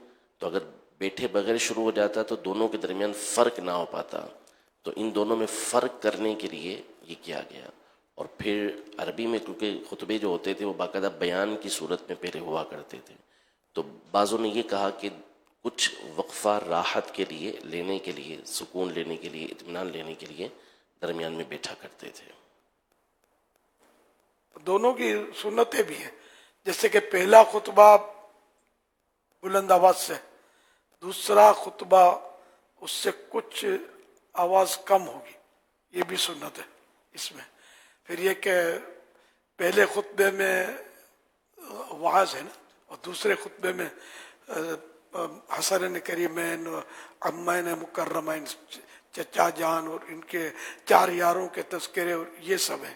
Speaker 5: تو اگر بیٹھے بغیر شروع ہو جاتا تو دونوں کے درمیان فرق نہ ہو پاتا، تو ان دونوں میں فرق کرنے کے لیے یہ کیا گیا. اور پھر عربی میں کیونکہ خطبے جو ہوتے تھے وہ باقاعدہ بیان کی صورت میں پہلے ہوا کرتے تھے، تو بعضوں نے یہ کہا کہ کچھ وقفہ راحت کے لیے لینے کے لیے، سکون لینے کے لیے، اطمینان لینے کے لیے درمیان میں بیٹھا کرتے تھے.
Speaker 1: دونوں کی سنتیں بھی ہیں، جیسے کہ پہلا خطبہ بلند آواز سے، دوسرا خطبہ اس سے کچھ آواز کم ہوگی، یہ بھی سنت ہے اس میں. پھر یہ کہ پہلے خطبے میں وعظ ہے نا، اور دوسرے خطبے میں حسن کریمین عمین مکرمین چچا جان اور ان کے 4 یاروں کے تذکرے اور یہ سب ہیں.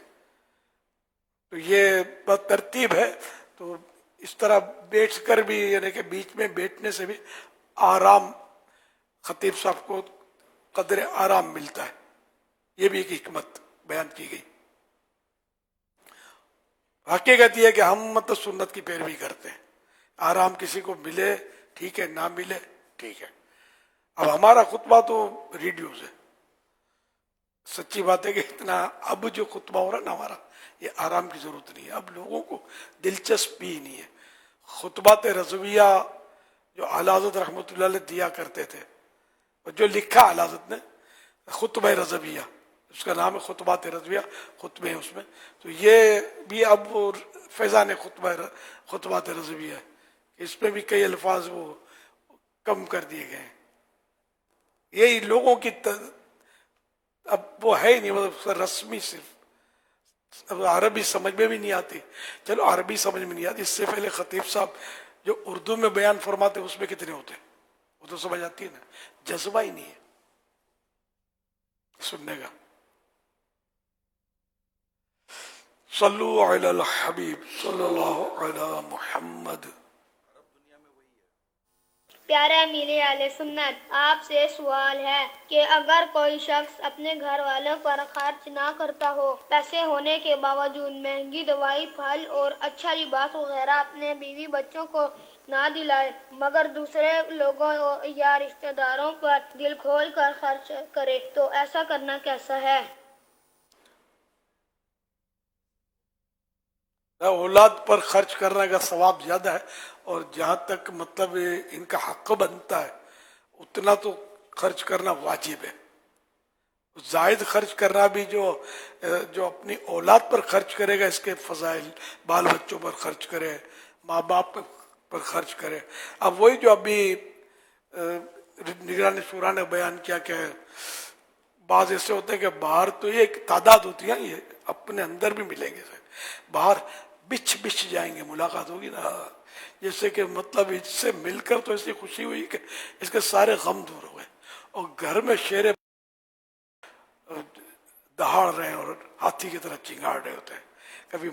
Speaker 1: تو یہ بات ترتیب ہے. تو اس طرح بیٹھ کر بھی یعنی کہ بیچ میں بیٹھنے سے بھی آرام خطیب صاحب کو قدر آرام ملتا ہے. یہ بھی ایک حکمت بیان کی گئی. حقیقت یہ ہے کہ ہم مطلب سنت کی پیروی کرتے ہیں. آرام کسی کو ملے ٹھیک ہے, نہ ملے ٹھیک ہے. اب ہمارا خطبہ تو ریڈیوز ہے. سچی بات ہے کہ اتنا اب جو خطبہ ہو رہا ہے نا ہمارا, یہ آرام کی ضرورت نہیں ہے. اب لوگوں کو دلچسپی ہی نہیں ہے. خطبات رضویہ جو اعلیٰ حضرت رحمۃ اللہ علیہ دیا کرتے تھے, اور جو لکھا اعلیٰ حضرت نے خطبہ رضویہ, اس کا نام ہے خطبات رضویہ, خطبے ہیں اس میں. تو یہ بھی اب فیضان خطبات رضویہ ہے. اس میں بھی کئی الفاظ وہ کم کر دیے گئے ہیں. یہی لوگوں کی اب وہ ہے ہی نہیں, مطلب رسمی صرف اب عربی سمجھ میں بھی نہیں آتی. چلو عربی سمجھ میں نہیں آتی, اس سے پہلے خطیب صاحب جو اردو میں بیان فرماتے اس میں کتنے ہوتے ہیں, وہ تو سمجھ آتی ہے نا. جذبہ ہی نہیں ہے سننے کا. صلو علی الحبیب صلی اللہ علی محمد.
Speaker 8: پیارے امیر اہل سنت, آپ سے سوال ہے کہ اگر کوئی شخص اپنے گھر والوں پر خرچ نہ کرتا ہو, پیسے ہونے کے باوجود مہنگی دوائی, پھل اور اچھا لباس وغیرہ اپنے بیوی بچوں کو نہ دلائے, مگر دوسرے لوگوں یا رشتہ داروں پر دل کھول کر خرچ کرے, تو ایسا کرنا کیسا ہے؟
Speaker 1: اولاد پر خرچ کرنے کا ثواب زیادہ ہے, اور جہاں تک مطلب ان کا حق بنتا ہے اتنا تو خرچ کرنا واجب ہے. زائد خرچ کرنا بھی جو اپنی اولاد پر خرچ کرے گا اس کے فضائل, بال بچوں پر خرچ کرے, ماں باپ پر خرچ کرے. اب وہی جو ابھی نگرانی شورا نے بیان کیا کہ بعض ایسے ہوتے ہیں کہ باہر تو یہ ایک تعداد ہوتی ہے, یہ اپنے اندر بھی ملیں گے, باہر بچھ جائیں گے, ملاقات ہوگی نا, جیسے کہ مطلب اس سے مل کر تو ایسی خوشی ہوئی کہ اس کے سارے غم دور ہو گئے. اور گھر میں شیر دہاڑ رہے ہیں اور ہاتھی کی طرح چنگاڑ رہے ہوتے ہیں. کبھی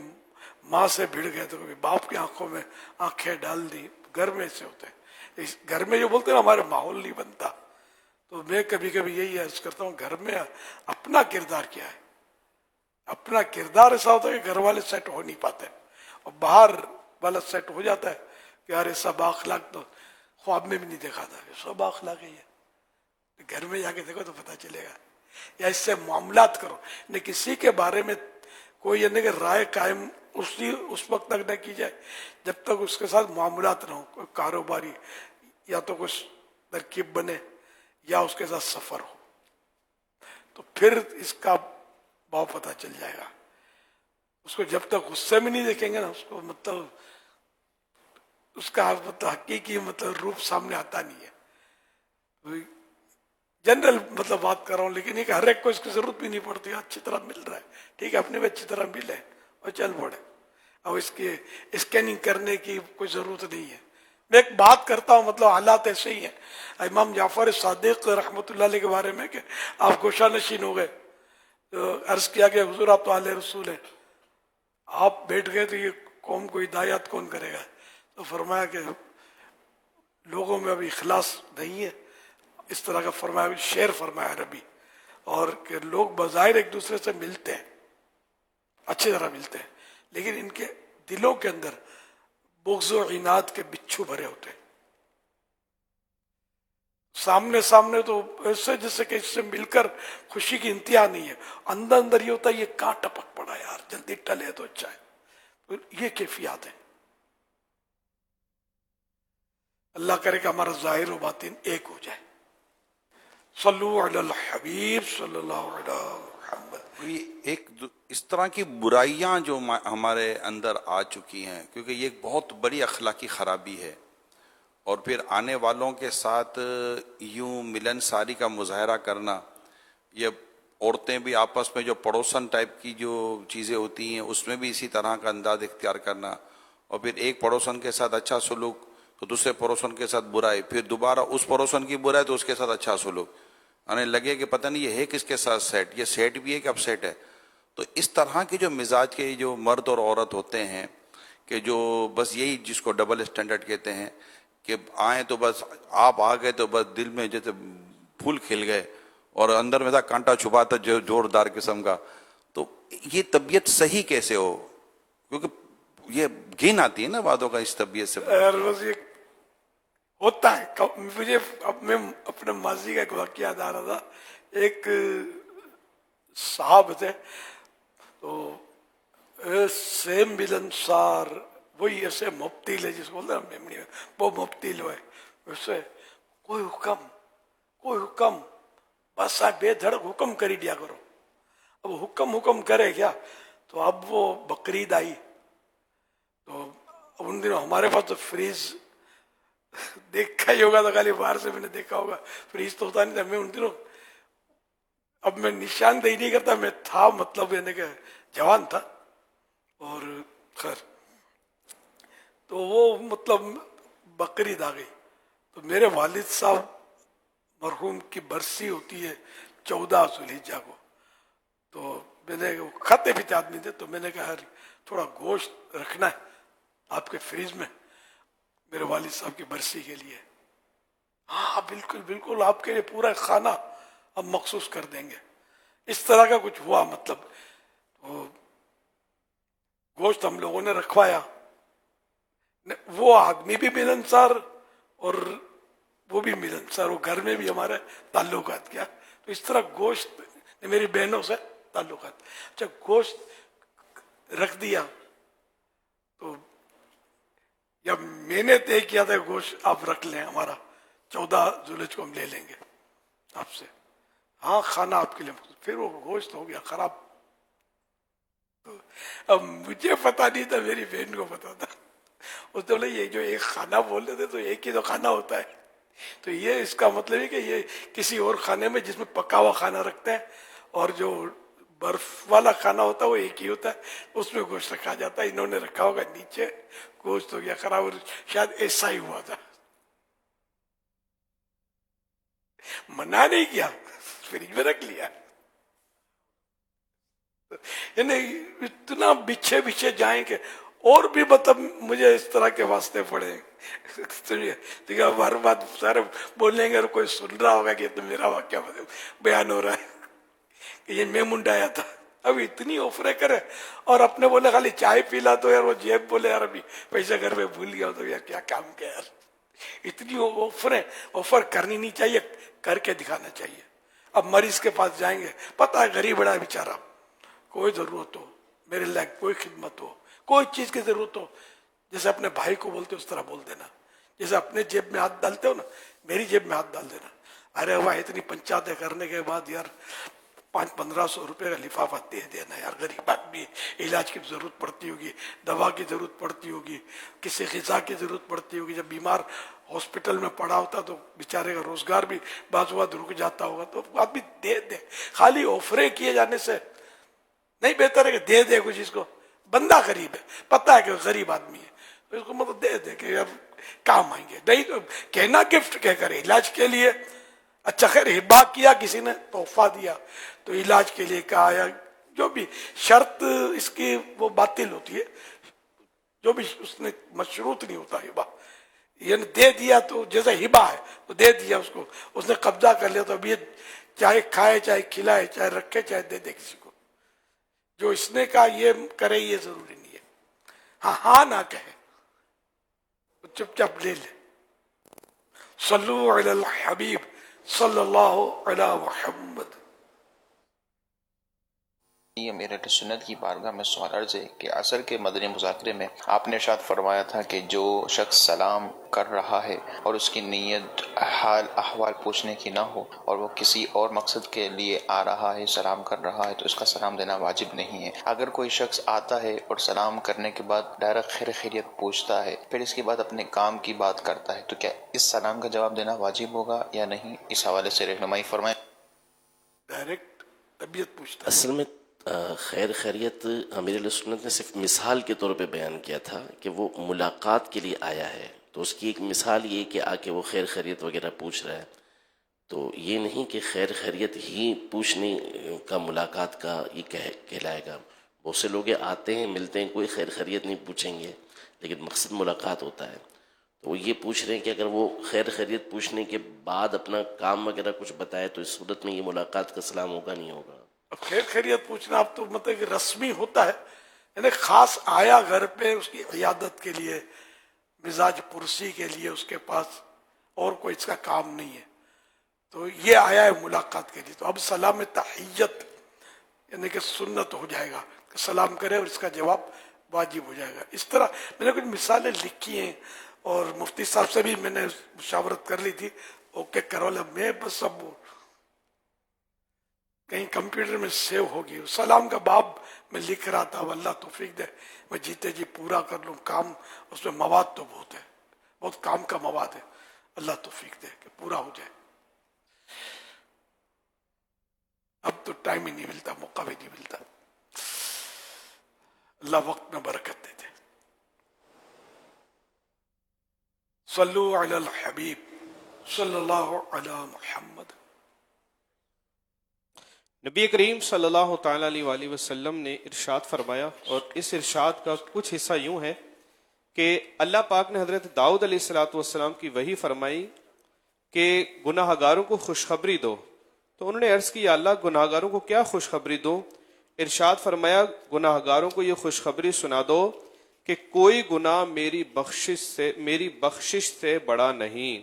Speaker 1: ماں سے بھڑ گئے تو کبھی باپ کی آنکھوں میں آنکھیں ڈال دی. گھر میں ایسے ہوتے ہیں. اس گھر میں جو بولتے ہیں نا ہمارے ماحول نہیں بنتا. تو میں کبھی کبھی یہی عرض کرتا ہوں, گھر میں اپنا کردار کیا ہے. اپنا کردار ایسا ہوتا ہے کہ گھر والے سیٹ ہو نہیں پاتے, اور باہر والا سیٹ ہو جاتا ہے کہ یار ایسا بااخلاق تو خواب میں بھی نہیں دیکھا تھا, ایسا بااخلاق ہی ہے. گھر میں جا کے دیکھو تو پتہ چلے گا. یا اس سے معاملات کرو, نہ کسی کے بارے میں کوئی یعنی کہ رائے قائم اس وقت تک نہ کی جائے جب تک اس کے ساتھ معاملات نہ ہو. کوئی کاروباری یا تو کچھ ترکیب بنے یا اس کے ساتھ سفر ہو, تو پھر اس کا بھاؤ پتہ چل جائے گا. اس کو جب تک غصے میں نہیں دیکھیں گے نا, اس کو مطلب اس کا مطلب حقیقی مطلب روپ سامنے آتا نہیں ہے. جنرل مطلب بات کر رہا ہوں, لیکن یہ کہ ہر ایک کو اس کی ضرورت بھی نہیں پڑتی. اچھی طرح مل رہا ہے ٹھیک ہے, اپنے بھی اچھی طرح ملے اور چل پڑے. اب اس کی اسکیننگ کرنے کی کوئی ضرورت نہیں ہے. میں ایک بات کرتا ہوں, مطلب حالات ایسے ہی ہیں. امام جعفر صادق رحمۃ اللہ علیہ کے بارے میں کہ آپ گوشہ نشین ہو گئے, تو عرض کیا کہ حضور آپ تو اہل رسول ہیں, آپ بیٹھ گئے تو یہ قوم کو ہدایت کون کرے گا؟ تو فرمایا کہ لوگوں میں ابھی اخلاص نہیں ہے. اس طرح کا فرمایا, شعر فرمایا عربی, اور کہ لوگ بظاہر ایک دوسرے سے ملتے ہیں, اچھی طرح ملتے ہیں, لیکن ان کے دلوں کے اندر بغض و عناد کے بچھو بھرے ہوتے ہیں. سامنے تو ایسے جیسے کہ اس سے مل کر خوشی کی انتہا نہیں ہے, اندر یہ ہوتا ہے یہ کہاں ٹپک پڑا یار, جلدی ٹلے تو اچھا ہے. تو یہ کیفیات ہیں. اللہ کرے کہ ہمارا ظاہر و باطن ایک ہو جائے. صلو علی الحبیب صلی اللہ علیہ محمد.
Speaker 2: ایک اس طرح کی برائیاں جو ہمارے اندر آ چکی ہیں, کیونکہ یہ ایک بہت بڑی اخلاقی خرابی ہے, اور پھر آنے والوں کے ساتھ یوں ملن ساری کا مظاہرہ کرنا, یہ عورتیں بھی آپس میں جو پڑوسن ٹائپ کی جو چیزیں ہوتی ہیں اس میں بھی اسی طرح کا انداز اختیار کرنا, اور پھر ایک پڑوسن کے ساتھ اچھا سلوک تو دوسرے پڑوسن کے ساتھ برائی، پھر دوبارہ اس پڑوسن کی برائی تو اس کے ساتھ اچھا سلوک، ہمیں لگے کہ پتہ نہیں یہ ہے کس کے ساتھ سیٹ، یہ سیٹ بھی ہے کہ اب سیٹ ہے. تو اس طرح کے جو مزاج کے جو مرد اور عورت ہوتے ہیں کہ جو بس یہی جس کو ڈبل اسٹینڈرڈ کہتے ہیں کہ آئیں تو بس آپ آ گئے تو بس دل میں جیسے پھول کھل گئے اور اندر میں تھا کانٹا چھپا تھا جو زوردار قسم کا. تو یہ طبیعت صحیح کیسے ہو؟ کیونکہ یہ گھن آتی ہے نا باتوں کا اس طبیعت سے.
Speaker 1: ہوتا ہے. مجھے اب میں اپنے ماضی کا ایک واقعہ یاد آ رہا تھا. ایک صاحب تھے تو سیم ملنسار، وہی ایسے مبتیل ہے جس کو بولتے ہیں وہ مبتیل ہوئے، اس سے کوئی حکم بس بے دھڑک حکم کری دیا کرو. اب حکم کرے کیا؟ تو اب وہ بقرعید آئی تو ان دنوں ہمارے پاس تو فریز دیکھا ہی ہوگا، تو خالی باہر سے میں نے دیکھا ہوگا، فریز تو ہوتا نہیں تھا. میں ان دنوں، اب میں نشاندہی نہیں کرتا، میں تھا مطلب یعنی کہ جوان تھا، اور خیر تو وہ مطلب بقرعید آ گئی تو میرے والد صاحب مرحوم کی برسی ہوتی ہے 14 ذوالحجہ کو. تو میں نے کھاتے پیتے آدمی تھے تو میں نے کہا تھوڑا گوشت رکھنا ہے آپ کے فریج میں میرے والد صاحب کی برسی کے لیے. ہاں بالکل بالکل، آپ کے لیے پورا کھانا ہم مخصوص کر دیں گے. اس طرح کا کچھ ہوا. مطلب وہ گوشت ہم لوگوں نے رکھوایا، وہ آدمی بھی ملنسار اور وہ بھی ملنسار، وہ گھر میں بھی ہمارے تعلقات کیا. تو اس طرح گوشت نے میری بہنوں سے تعلقات. اچھا گوشت رکھ دیا تو یا میں نے طے کیا تھا گوشت آپ رکھ لیں، ہمارا 14 ذوالحجہ کو ہم لے لیں گے آپ سے. ہاں کھانا آپ کے لیے. پھر وہ گوشت ہو گیا خراب. اب مجھے پتا نہیں تھا، میری بہن کو پتا تھا. اس نے بولے یہ جو ایک کھانا بول رہے تھے تو ایک ہی تو کھانا ہوتا ہے، تو یہ اس کا مطلب ہے کہ یہ کسی اور کھانے میں جس میں پکا ہوا کھانا رکھتے ہیں اور جو برف والا کھانا ہوتا ہے وہ ایک ہی ہوتا ہے، اس میں گوشت رکھا جاتا ہے. انہوں نے رکھا ہوگا نیچے، گوشت ہو گیا خراب. شاید ایسا ہی ہوا تھا. منع نہیں کیا، فریج میں رکھ لیا. یعنی اتنا پیچھے جائیں کہ اور بھی مطلب مجھے اس طرح کے واسطے پڑے. ہر بات سارے بولیں گے اور کوئی سن رہا ہوگا کہ یہ تو میرا واقعہ بیان ہو رہا ہے کہ یہ میں منڈایا تھا. اب اتنی آفریں کرے اور اپنے بولے خالی چائے پیلا تو یار وہ جیب بولے یار ابھی پیسے گھر میں بھول گیا تو یار کیا کام کیا یار. اتنی آفر کرنی نہیں چاہیے، کر کے دکھانا چاہیے. اب مریض کے پاس جائیں گے، پتہ ہے غریب بڑا بیچارہ، کوئی ضرورت ہو، میرے لائق کوئی خدمت ہو، کوئی چیز کی ضرورت ہو، جیسے اپنے بھائی کو بولتے اس طرح بول دینا. جیسے اپنے جیب میں ہاتھ ڈالتے ہو نا، میری جیب میں ہاتھ ڈال دینا. ارے واہ اتنی پنچاتیں کرنے کے بعد یار 500-1500 روپے کا لفافہ دے دینا یار. غریب آدمی، علاج کی ضرورت پڑتی ہوگی، دوا کی ضرورت پڑتی ہوگی، کسی غذا کی ضرورت پڑتی ہوگی. جب بیمار ہاسپٹل میں پڑا ہوتا تو بیچارے کا روزگار بھی بعض وقت رک جاتا ہوگا، تو آدمی دے دے. خالی آفریں کیے جانے سے نہیں، بہتر ہے کہ دے دے کچھ. اس کو بندہ غریب ہے، پتہ ہے کہ غریب آدمی ہے، تو اس کو مطلب دے دے کہ اب کام آئیں گے. نہیں تو کہنا گفٹ کہہ کر علاج کے لیے. اچھا خیر ہبا کیا کسی نے، تحفہ دیا تو علاج کے لیے کہا، یا جو بھی شرط اس کی وہ باطل ہوتی ہے، جو بھی اس نے مشروط نہیں ہوتا ہبا. یعنی دے دیا تو جیسے ہبا ہے تو دے دیا اس کو، اس نے قبضہ کر لیا تو اب یہ چاہے کھائے چاہے کھلائے چاہے رکھے چاہے دے دے کسی کو. جو اس نے کہا یہ کرے یہ ضروری نہیں ہے. ہاں نہ کہے، چپ چاپ لے لے. صلو علی الحبیب صلی اللہ علی محمد.
Speaker 10: یہ میرے سنت کی بارگاہ میں سوال عرض ہے کہ عصر کے مدنی مذاکرے میں آپ نے ارشاد فرمایا تھا کہ جو شخص سلام کر رہا ہے اور اس کی نیت حال احوال پوچھنے کی نہ ہو اور وہ کسی اور مقصد کے لیے آ رہا ہے، سلام کر رہا ہے، تو اس کا سلام دینا واجب نہیں ہے. اگر کوئی شخص آتا ہے اور سلام کرنے کے بعد ڈائریکٹ خیر خیریت پوچھتا ہے، پھر اس کے بعد اپنے کام کی بات کرتا ہے، تو کیا اس سلام کا جواب دینا واجب ہوگا یا نہیں؟ اس حوالے سے رہنمائی فرمائیں.
Speaker 1: ڈائریکٹ طبیعت پوچھتا
Speaker 5: اصل میں خیر خیریت امیر علیہ سنت نے صرف مثال کے طور پہ بیان کیا تھا کہ وہ ملاقات کے لیے آیا ہے، تو اس کی ایک مثال یہ کہ آ کے وہ خیر خیریت وغیرہ پوچھ رہا ہے، تو یہ نہیں کہ خیر خیریت ہی پوچھنے کا ملاقات کا یہ کہلائے گا. بہت سے لوگ آتے ہیں ملتے ہیں کوئی خیر خیریت نہیں پوچھیں گے، لیکن مقصد ملاقات ہوتا ہے. تو وہ یہ پوچھ رہے ہیں کہ اگر وہ خیر خیریت پوچھنے کے بعد اپنا کام وغیرہ کچھ بتائے تو اس صورت میں یہ ملاقات کا سلام ہوگا نہیں ہوگا؟
Speaker 1: اب خیر خیریت پوچھنا اب تو مطلب کہ رسمی ہوتا ہے، یعنی خاص آیا گھر پہ اس کی عیادت کے لیے، مزاج پرسی کے لیے، اس کے پاس اور کوئی اس کا کام نہیں ہے، تو یہ آیا ہے ملاقات کے لیے. تو اب سلام تحیت یعنی کہ سنت ہو جائے گا کہ سلام کرے اور اس کا جواب واجب ہو جائے گا. اس طرح میں نے کچھ مثالیں لکھی ہیں اور مفتی صاحب سے بھی میں نے مشاورت کر لی تھی، اوکے کرو لے، میں بس اب کہیں کمپیوٹر میں سیو ہوگی. سلام کا باب میں لکھ رہا تھا، اللہ توفیق دے میں جیتے جی پورا کر لوں کام. اس میں مواد تو بہت ہے، بہت کام کا مواد ہے، اللہ توفیق دے کہ پورا ہو جائے. اب تو ٹائم ہی نہیں ملتا، موقع بھی نہیں ملتا. اللہ وقت میں برکت دے دے. صلو علی الحبیب صلی اللہ علی محمد.
Speaker 14: نبی کریم صلی اللہ تعالیٰ علیہ وآلہ وسلم نے ارشاد فرمایا، اور اس ارشاد کا کچھ حصہ یوں ہے کہ اللہ پاک نے حضرت داؤد علیہ السلام کی وحی فرمائی کہ گناہ گاروں کو خوشخبری دو. تو انہوں نے عرض کی، یا اللہ گناہ گاروں کو کیا خوشخبری دو؟ ارشاد فرمایا، گناہ گاروں کو یہ خوشخبری سنا دو کہ کوئی گناہ میری بخشش سے بڑا نہیں.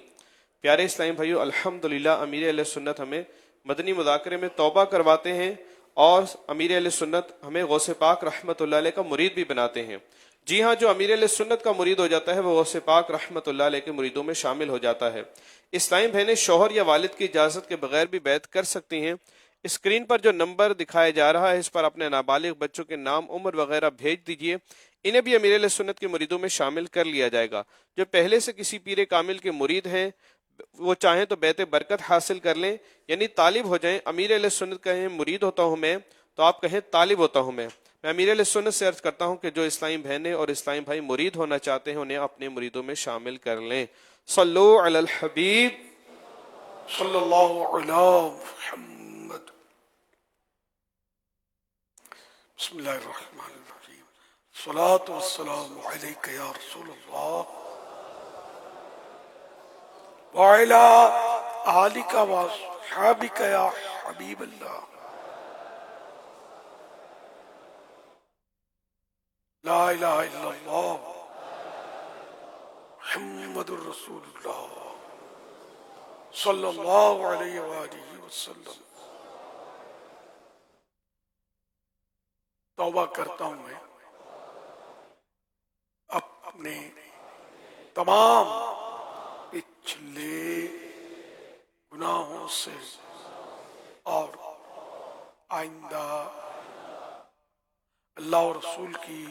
Speaker 14: پیارے اسلامی بھائیو، الحمدللہ امیر اہل سنت ہمیں مدنی مذاکرے میں توبہ کرواتے ہیں، اور امیر اہل سنت ہمیں غوث پاک رحمت اللہ علیہ کا مرید بھی بناتے ہیں. جی ہاں، جو امیر اہل سنت کا مرید ہو جاتا ہے وہ غوث پاک رحمت اللہ علیہ کے مریدوں میں شامل ہو جاتا ہے. اسلامی بہنیں شوہر یا والد کی اجازت کے بغیر بھی بیعت کر سکتی ہیں. اسکرین پر جو نمبر دکھایا جا رہا ہے اس پر اپنے نابالغ بچوں کے نام، عمر وغیرہ بھیج دیجئے، انہیں بھی امیر اہل سنت کے مریدوں میں شامل کر لیا جائے گا. جو پہلے سے کسی پیر کامل کے مرید ہیں وہ چاہیں تو بیعت برکت حاصل کر لیں، یعنی طالب ہو جائیں. امیر اہل سنت کہیں مرید ہوتا ہوں میں، تو آپ کہیں طالب ہوتا ہوں میں. میں امیر اہل سنت سے عرض کرتا ہوں کہ جو اسلامی بہنیں اور اسلامی بھائی مرید ہونا چاہتے ہیں انہیں اپنے مریدوں میں شامل کر لیں. صلو علی الحبیب
Speaker 1: صلی اللہ علی محمد. بسم اللہ الرحمن الرحیم. الصلاۃ والسلام علیک یا رسول اللہ وعلی آلک واصحابک یا حبیب اللہ. لا الہ الا اللہ محمد الرسول اللہ صلی اللہ علیہ وآلہ وسلم. توبہ کرتا ہوں میں اپنے تمام پچھلے گناہوں سے اور آئندہ اللہ اور رسول کی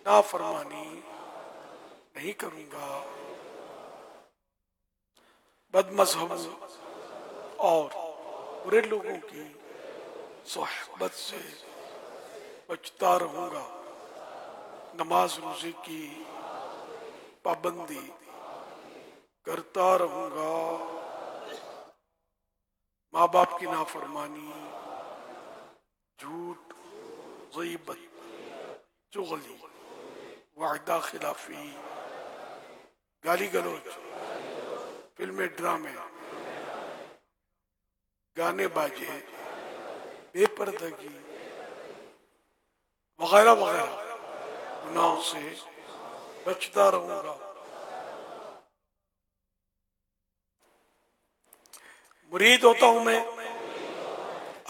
Speaker 1: نافرمانی نہیں کروں گا، بد مذہبوں اور برے لوگوں کی صحبت سے بچتا رہوں گا، نماز روزے کی پابندی کرتا رہوں گا، ماں باپ کی نافرمانی، جھوٹ، غیبت، چغلی، وعدہ خلافی، گالی گلوچ، فلمیں، ڈرامے، گانے باجے، بے پردگی وغیرہ وغیرہ گناہوں سے بچتا رہوں گا. مرید ہوتا ہوں میں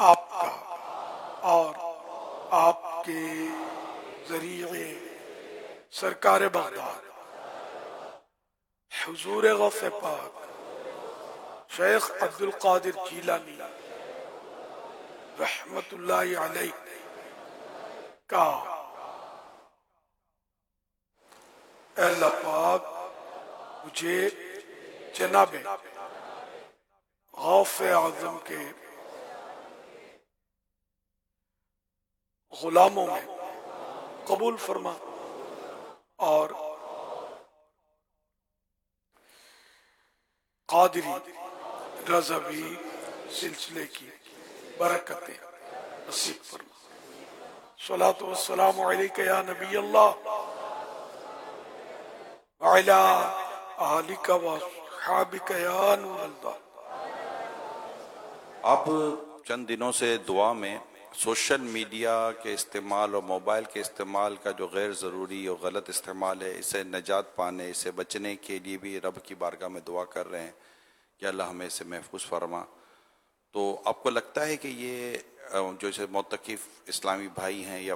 Speaker 1: آپ کا، اور آپ کے ذریعے سرکار بغداد حضور غوث پاک شیخ عبد القادر جیلانی رحمت اللہ علیہ کا اے اللہ پاک مجھے جناب غوث اعظم کے غلاموں میں قبول فرما، اور قادری رضوی سلسلے کی برکتیں نصیب فرما. صلاۃ والسلام علیک یا نبی اللہ وعلی آلک وصحابک یا نور اللہ.
Speaker 2: آپ چند دنوں سے دعا میں سوشل میڈیا کے استعمال اور موبائل کے استعمال کا جو غیر ضروری اور غلط استعمال ہے، اسے نجات پانے، اسے بچنے کے لیے بھی رب کی بارگاہ میں دعا کر رہے ہیں کہ اللہ ہمیں اسے محفوظ فرما. تو آپ کو لگتا ہے کہ یہ جو اسے معتکف اسلامی بھائی ہیں یا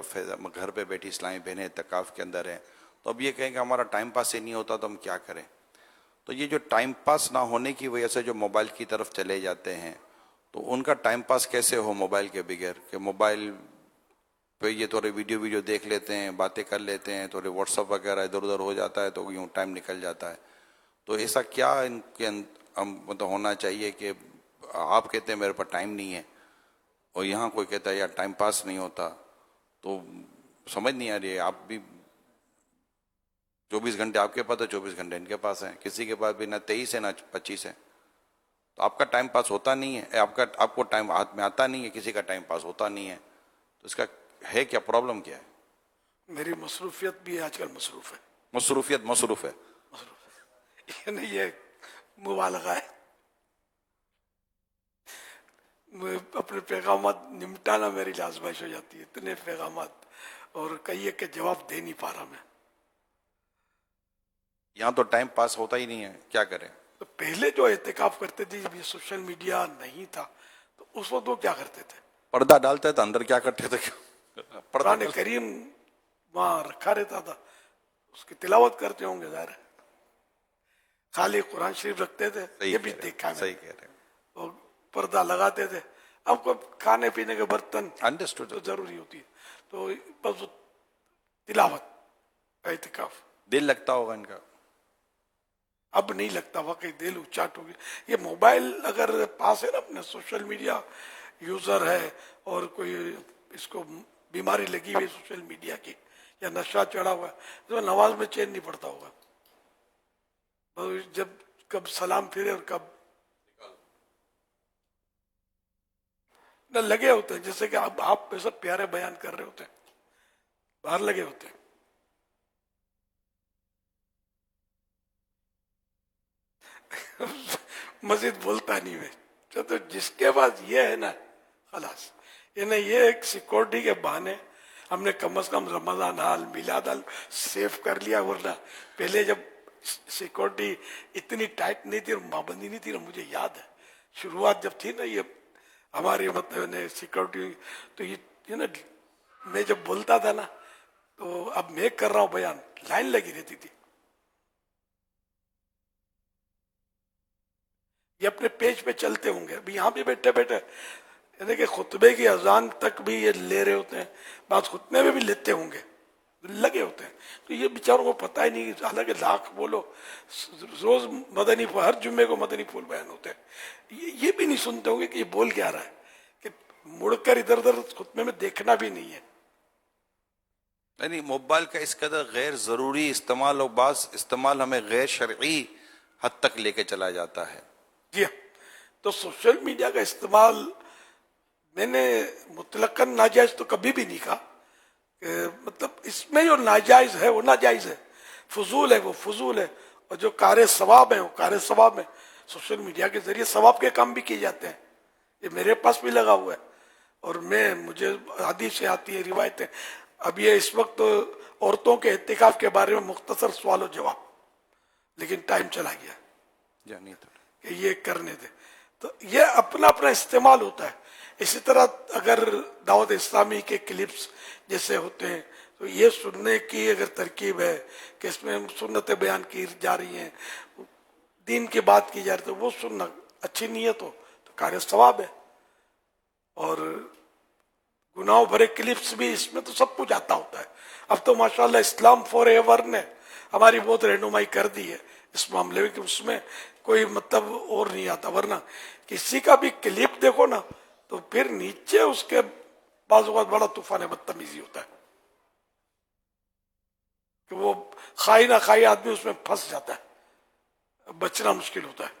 Speaker 2: گھر پہ بیٹھی اسلامی بہنیں اعتکاف کے اندر ہیں، تو اب یہ کہیں کہ ہمارا ٹائم پاس ہی نہیں ہوتا تو ہم کیا کریں؟ تو یہ جو ٹائم پاس نہ ہونے کی وجہ سے جو موبائل کی طرف چلے جاتے ہیں، تو ان کا ٹائم پاس کیسے ہو موبائل کے بغیر؟ کہ موبائل پہ یہ تھوڑے ویڈیو دیکھ لیتے ہیں، باتیں کر لیتے ہیں، تھوڑے واٹس اپ وغیرہ ادھر ادھر ہو جاتا ہے تو یوں ٹائم نکل جاتا ہے. تو ایسا کیا ان کے مطلب ہونا چاہیے کہ آپ کہتے ہیں میرے پاس ٹائم نہیں ہے اور یہاں کوئی کہتا ہے یار ٹائم پاس نہیں ہوتا، تو سمجھ نہیں آ رہی ہے. آپ بھی 24 گھنٹے آپ کے پاس ہے، 24 گھنٹے ان کے پاس ہیں، کسی کے پاس بھی نہ 23 ہے نہ 25 ہے. تو آپ کا ٹائم پاس ہوتا نہیں ہے، آپ کو ٹائم ہاتھ میں آتا نہیں ہے، کسی کا ٹائم پاس ہوتا نہیں ہے. تو اس کا ہے کیا پرابلم کیا ہے؟
Speaker 1: میری مصروفیت بھی آج کل مصروف ہے.
Speaker 2: مصروف ہے
Speaker 1: یعنی یہ مبالغہ ہے. اپنے پیغامات نمٹانا میری آزمائش ہو جاتی ہے، اتنے پیغامات، اور کئی ایک کے جواب دے نہیں پا رہا میں.
Speaker 2: یہاں تو ٹائم پاس ہوتا ہی نہیں ہے، کیا کریں؟
Speaker 1: تو پہلے جو اعتکاف کرتے تھے جب یہ سوشل میڈیا نہیں تھا تو اس وقت وہ کیا کرتے تھے؟
Speaker 2: پردہ ڈالتے تھے، اندر کیا کرتے تھے؟
Speaker 1: قرآن کریم وہاں رکھا رہتا تھا، اس کی تلاوت کرتے ہوں گے ظاہر ہے. خالی قرآن شریف رکھتے تھے، یہ بھی دیکھا میں.
Speaker 2: صحیح کہہ رہے ہیں.
Speaker 1: اور پردہ لگاتے تھے. اب کو کھانے پینے کے برتن تو ضروری ہوتی ہے، تو بس تلاوت اعتکاف.
Speaker 2: دل لگتا ہوگا ان کا؟
Speaker 1: اب نہیں لگتا، واقعی دل اچاٹ ہو گیا. یہ موبائل اگر پاس ہے نا، اپنے سوشل میڈیا یوزر ہے اور کوئی اس کو بیماری لگی ہوئی سوشل میڈیا کی یا نشہ چڑھا ہوا ہے، تو نماز میں چین نہیں پڑتا ہوگا. جب کب سلام پھرے اور کب نہ لگے ہوتے ہیں. جیسے کہ اب آپ سب پیارے بیان کر رہے ہوتے ہیں، باہر لگے ہوتے ہیں. مزید بولتا نہیں میں، تو جس کے پاس یہ ہے نا خلاص. یعنی یہ ایک سیکورٹی کے بہانے ہم نے کم از کم رمضان حال میلاد حال سیو کر لیا. ورنہ پہلے جب سیکورٹی اتنی ٹائٹ نہیں تھی اور پابندی نہیں تھی، مجھے یاد ہے شروعات جب تھی نا یہ ہماری مطلب سیکورٹی، تو یہ نا میں جب بولتا تھا نا، تو اب میں کر رہا ہوں بیان، لائن لگی رہتی تھی. یہ اپنے پیج پہ چلتے ہوں گے. ابھی یہاں بھی بیٹھے بیٹھے یعنی کہ خطبے کی اذان تک بھی یہ لے رہے ہوتے ہیں، بعض خطبے میں بھی لیتے ہوں گے، لگے ہوتے ہیں. تو یہ بیچاروں کو پتہ ہی نہیں. حالانکہ لاکھ بولو، روز مدنی پھول، ہر جمعے کو مدنی پھول بیان ہوتے ہیں، یہ بھی نہیں سنتے ہوں گے کہ یہ بول کیا رہا ہے، کہ مڑ کر ادھر ادھر خطبے میں دیکھنا بھی نہیں ہے.
Speaker 2: یعنی موبائل کا اس قدر غیر ضروری استعمال اور بعض استعمال ہمیں غیر شرعی حد تک لے کے چلا جاتا ہے.
Speaker 1: جی ہاں. تو سوشل میڈیا کا استعمال میں نے مطلقاً ناجائز تو کبھی بھی نہیں کہا، کہ مطلب اس میں جو ناجائز ہے وہ ناجائز ہے، فضول ہے وہ فضول ہے، اور جو کار ثواب ہیں وہ کار ثواب ہیں. سوشل میڈیا کے ذریعے ثواب کے کام بھی کیے جاتے ہیں. یہ میرے پاس بھی لگا ہوا ہے، اور مجھے حدیث سے آتی ہے، روایتیں. اب یہ اس وقت عورتوں کے اعتکاف کے بارے میں مختصر سوال و جواب، لیکن ٹائم چلا گیا کہ یہ کرنے دے. تو یہ اپنا اپنا استعمال ہوتا ہے. اسی طرح اگر دعوت اسلامی کے کلپس جیسے ہوتے ہیں، تو یہ سننے کی اگر ترکیب ہے کہ اس میں سنتیں بیان کی جا رہی ہیں، دین کی بات کی جا رہی ہے، تو وہ سننا اچھی نیت ہو تو کار ثواب ہے. اور گناہوں بھرے کلپس بھی اس میں تو سب کچھ آتا ہوتا ہے. اب تو ماشاءاللہ اسلام فار ایور نے ہماری بہت رہنمائی کر دی ہے اس معاملے میں، کہ اس میں کوئی مطلب اور نہیں آتا. ورنہ کسی کا بھی کلپ دیکھو نا، تو پھر نیچے اس کے بعض اوقات بڑا طوفان بدتمیزی ہوتا ہے، کہ وہ خائی نہ خائی آدمی اس میں پھنس جاتا ہے، بچنا مشکل ہوتا ہے.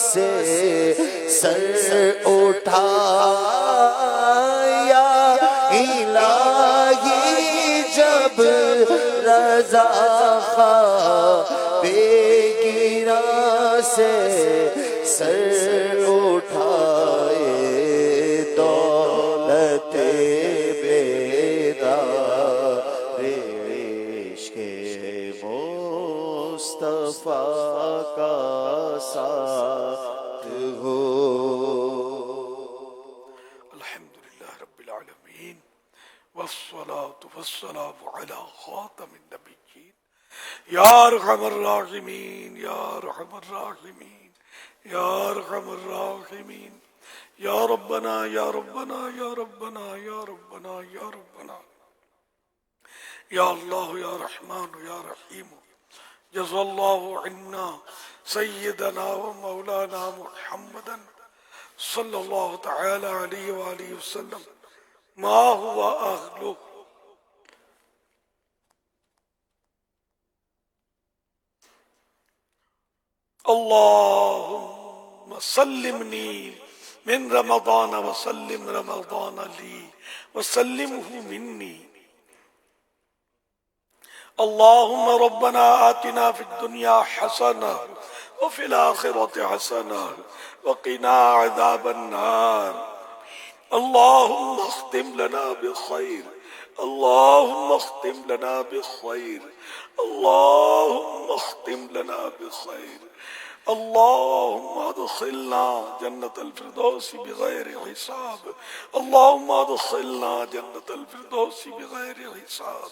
Speaker 15: سے سر اٹھایا الہی جب رضا خواب گراں سے سر اٹھائے دولت بیدار عشق مصطفیٰ کا ساتھ ہو.
Speaker 1: الحمدللہ رب العالمین والصلاة والسلام على خاتم النبیین یا ارحم الراحمین یا ارحم الراحمین یا ارحم الراحمین یا ربنا یا ربنا یا ربنا یا ربنا یا ربنا یا اللہ یا رحمان یا رحیم جزا اللہ عنا سیدنا و مولانا محمدا صلی اللہ تعالی علیہ وآلہ وسلم ما هو أهله. اللهم سلمني من رمضان وسلم رمضان لي وسلمه مني. اللهم ربنا آتنا في الدنيا حسنة وفي الآخرة حسنة وقنا عذاب النار. اللهم اختم لنا بخير اللهم اختم لنا بخير اللهم اختم لنا بخير. اللهم ادخلنا جنة الفردوس بغير حساب اللهم ادخلنا جنة الفردوس بغير حساب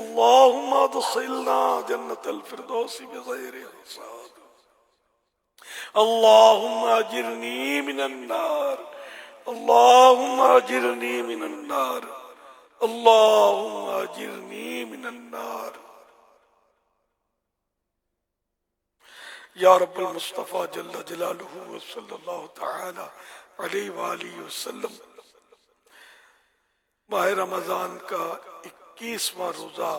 Speaker 1: اللهم ادخلنا جنة الفردوس بغير حساب. اللهم اجرني من النار اللهم اجرني من النار اللهم اجرني من النار. یا رب المصطفیٰ جل جلالہ صلی اللہ تعالی علیہ وآلہ وسلم، ماہ رمضان کا 21واں روزہ،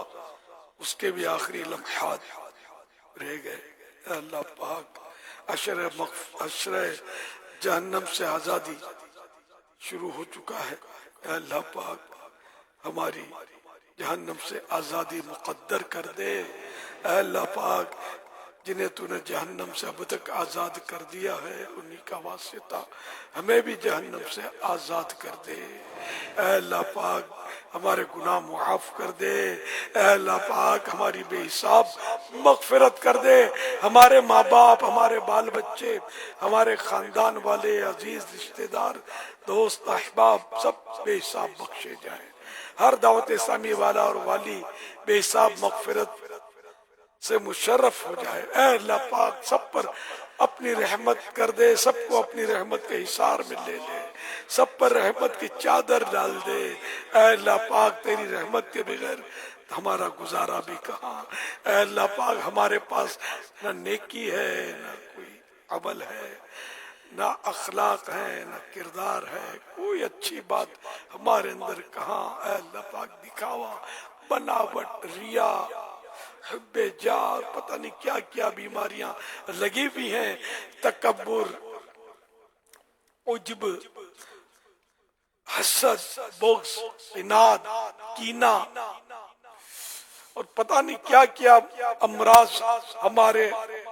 Speaker 1: اس کے بھی آخری لمحات رہ گئے. اے اللہ پاک، عشر جہنم سے آزادی شروع ہو چکا ہے. اے اللہ پاک، ہماری جہنم سے آزادی مقدر کر دے. اے اللہ پاک، جنہیں تو نے جہنم سے اب تک آزاد کر دیا ہے، انہی کا واسطہ ہمیں بھی جہنم سے آزاد کر دے. اے اللہ پاک، ہمارے گناہ معاف کر دے. اے اللہ پاک، ہماری بے حساب مغفرت کر دے. ہمارے ماں باپ، ہمارے بال بچے، ہمارے خاندان والے، عزیز رشتہ دار، دوست احباب، سب بے حساب بخشے جائیں. ہر دعوت اسلامی والا اور والی بے حساب مغفرت سے مشرف ہو جائے. اے اللہ پاک، سب پر اپنی رحمت کر دے، سب کو اپنی رحمت کے حصار میں لے لے، سب پر رحمت کی چادر ڈال دے. اے اللہ پاک، تیری رحمت کے بغیر ہمارا گزارا بھی کہاں. اے اللہ پاک، ہمارے پاس نہ نیکی ہے، نہ کوئی عمل ہے، نہ اخلاق ہے، نہ کردار ہے، کوئی اچھی بات ہمارے اندر کہاں. اے اللہ پاک، دکھاوا، بناوٹ، ریا، حب جار، پتہ نہیں کیا کیا بیماریاں لگی بھی ہیں. تکبر، عجب، حسد، بغض، عناد، کینہ اور پتہ نہیں کیا کیا امراض ہمارے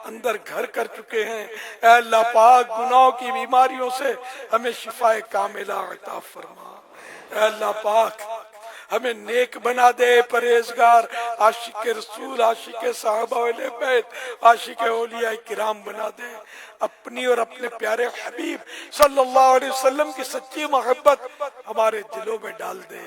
Speaker 1: اندر گھر کر چکے ہیں. اے اللہ پاک، گناہوں کی بیماریوں سے ہمیں شفا کاملہ عطا فرما. اے اللہ پاک، ہمیں نیک بنا دے، پرہیزگار، عاشق رسول، عاشق صحابہ اہل بیت، عاشق اولیاء کرام بنا دے. اپنی اور اپنے پیارے حبیب صلی اللہ علیہ وسلم کی سچی محبت ہمارے دلوں میں ڈال دے.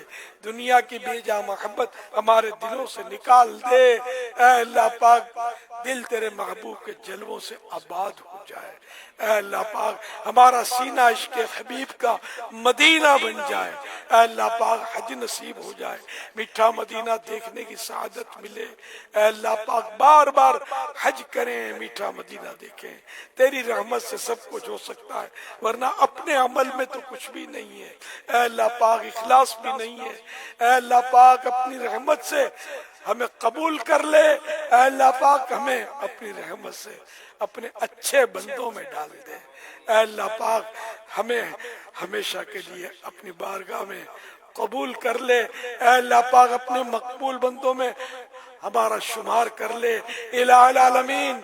Speaker 1: دنیا کی بے جا محبت ہمارے دلوں سے نکال دے. اے اللہ پاک، دل تیرے محبوب کے جلووں سے آباد ہو جائے. اے اللہ پاک، ہمارا سینہ عشق حبیب کا مدینہ بن جائے. اے اللہ پاک، حج نصیب ہو جائے، میٹھا مدینہ دیکھنے کی سعادت ملے. اے اللہ پاک، بار بار حج کریں، میٹھا مدینہ دیکھیں. تیری رحمت سے سب کچھ ہو سکتا ہے، ورنہ اپنے عمل میں تو کچھ بھی نہیں ہے. اے اللہ پاک، اخلاص بھی نہیں ہے. اے اللہ پاک، اپنی رحمت سے ہمیں قبول کر لے. اے اللہ پاک ہمیں اپنی رحمت سے اپنے اچھے بندوں میں ڈال دے. اے اللہ پاک ہمیں ہمیشہ کے لیے اپنی بارگاہ میں قبول کر لے. اے اللہ پاک اپنے مقبول بندوں میں ہمارا شمار کر لے. الہ العالمین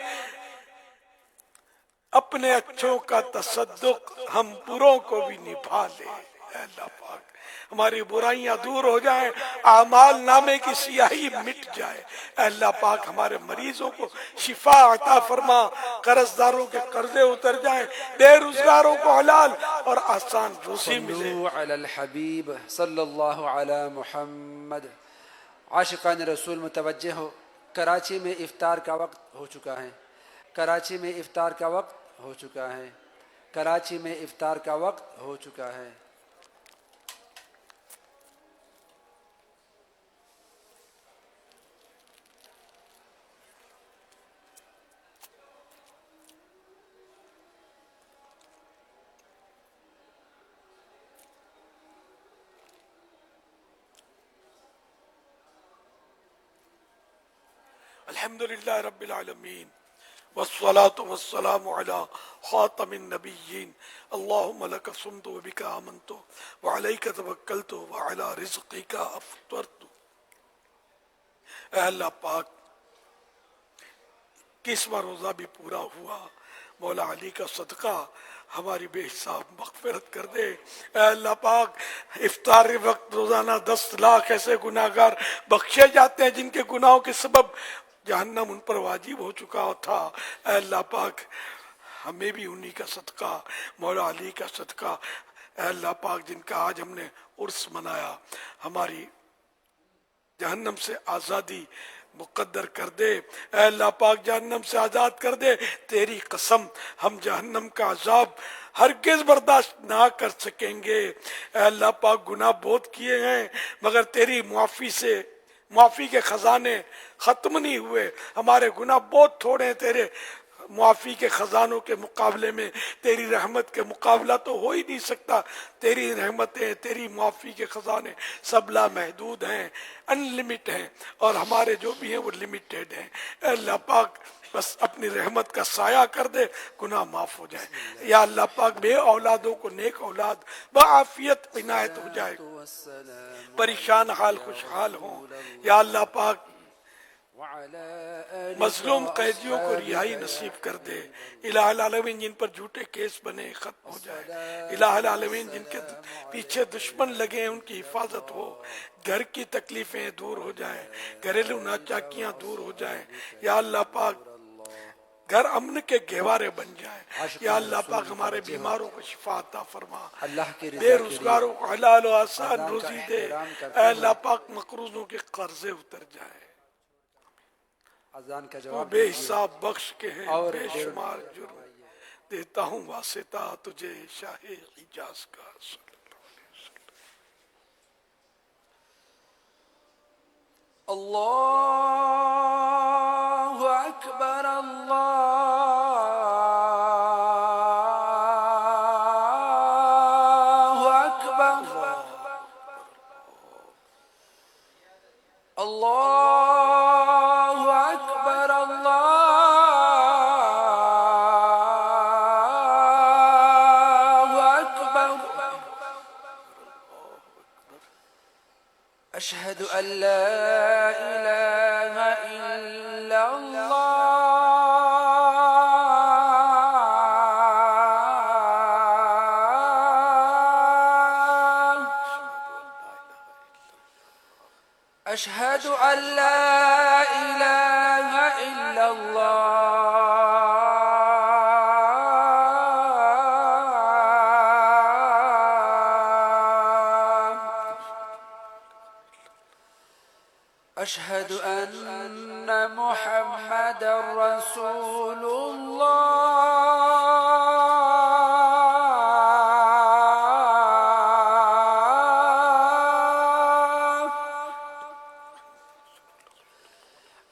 Speaker 1: اپنے اچھوں کا تصدق ہم بروں کو بھی نبھا لے. اے اللہ پاک ہماری برائیاں دور ہو جائیں، اعمال نامے کی سیاہی مٹ جائے. اے اللہ پاک ہمارے مریضوں کو شفا عطا فرما، قرضداروں کے قرضے اتر جائیں، بے روزگاروں کو حلال اور آسان روزی ملے.
Speaker 16: صلو علی الحبیب صلی اللہ علی محمد. عاشقان رسول متوجہ ہو، کراچی میں افطار کا وقت ہو چکا ہے. کراچی میں افطار کا وقت ہو چکا ہے. کراچی میں افطار کا وقت ہو چکا ہے.
Speaker 1: الحمدللہ رب العالمین والصلاة والسلام على خاتم النبیین. اللہم لک صمت وبک آمنت وعلیک توکلت وعلی رزقک افطرت. اے اللہ پاک 21واں روزہ بھی پورا ہوا، مولا علی کا صدقہ ہماری بے حساب مغفرت کر دے. اے اللہ پاک افطار وقت روزانہ 10 لاکھ ایسے گناہگار بخشے جاتے ہیں جن کے گناہوں کے سبب جہنم ان پر واجب ہو چکا تھا. اے اللہ پاک ہمیں بھی انہی کا صدقہ، مولا علی کا صدقہ، اے اللہ پاک جن کا آج ہم نے عرس منایا، ہماری جہنم سے آزادی مقدر کر دے. اے اللہ پاک جہنم سے آزاد کر دے. تیری قسم ہم جہنم کا عذاب ہرگز برداشت نہ کر سکیں گے. اے اللہ پاک گناہ بہت کیے ہیں مگر تیری معافی کے خزانے ختم نہیں ہوئے. ہمارے گناہ بہت تھوڑے ہیں، تیرے معافی کے خزانوں کے مقابلے میں تیری رحمت کے مقابلہ تو ہو ہی نہیں سکتا. تیری رحمتیں، تیری معافی کے خزانے سب لامحدود ہیں، ان لمٹ ہیں، اور ہمارے جو بھی ہیں وہ لمیٹیڈ ہیں. اے اللہ پاک بس اپنی رحمت کا سایہ کر دے، گناہ معاف ہو جائے. یا اللہ پاک بے اولادوں کو نیک اولاد بعافیت عنایت ہو جائے، پریشان حال خوشحال ہوں. یا اللہ پاک مظلوم قیدیوں کو رہائی نصیب کر دے. الہ العالمین جن پر جھوٹے کیس بنے ختم ہو جائے. الہ العالمین جن کے پیچھے دشمن لگے ہیں ان کی حفاظت ہو. گھر کی تکلیفیں دور ہو جائیں، گھریلو ناچاکیاں دور ہو جائیں. یا اللہ پاک گھر امن کے گہوارے بن جائیں. یا اللہ پاک ہمارے بیماروں کو شفا عطا فرما، بے روزگاروں کو حلال و آسان روزی دے. اے اللہ پاک مقروضوں کے قرضے اتر جائیں. تو بے حساب بخش کے ہیں بے شمار جرم. دیتا ہوں واسطہ تجھے شاہ حجاز کا.
Speaker 16: اللہ اکبر اللہ اکبر اللہ اکبر اللہ اکبر. اشہد ان لا الہ الا اللہ. اشہد ان لا الہ الا اللہ. اشہد ان محمد رسول اللہ.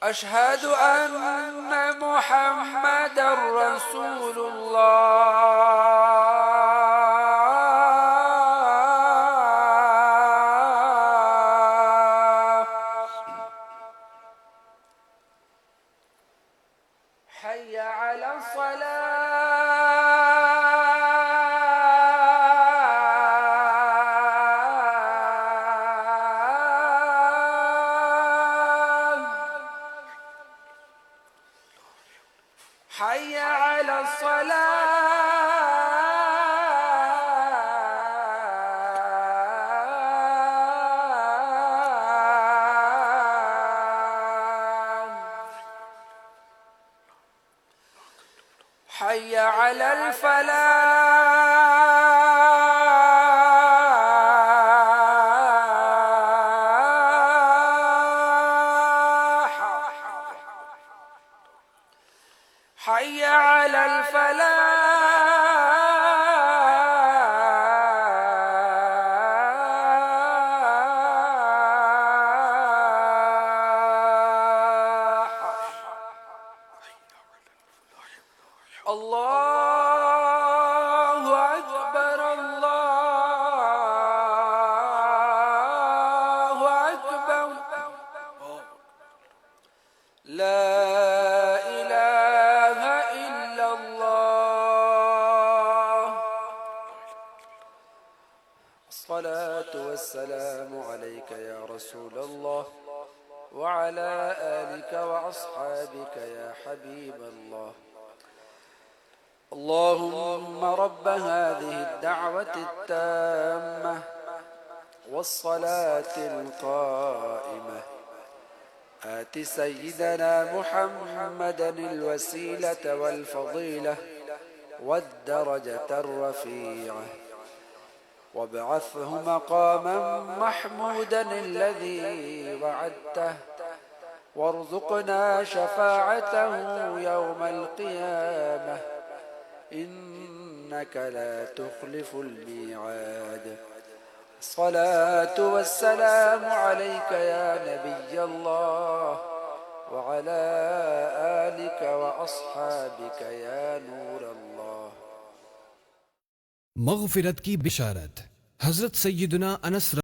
Speaker 16: اشہد ان محمد رسول اللہ. حي على الصلاة حي على الصلاة حي على الفلاح حي على الفلاح الله أكبر الله أكبر لا إله إلا الله الصلاة والسلام عليك يا رسول الله وعلى آلك وأصحابك يا حبيب الله اللهم رب هذه الدعوة التامة والصلاة القائمة آت سيدنا محمدا الوسيلة والفضيلة والدرجة الرفيعة وابعثه مقاما محمودا الذي وعدته وارزقنا شفاعته يوم القيامة إنك لا تخلف الميعاد الصلاة والسلام عليك يا نبي الله وعلى آلك وأصحابك يا نور الله
Speaker 17: مغفرت کی بشارت حضرت سیدنا انس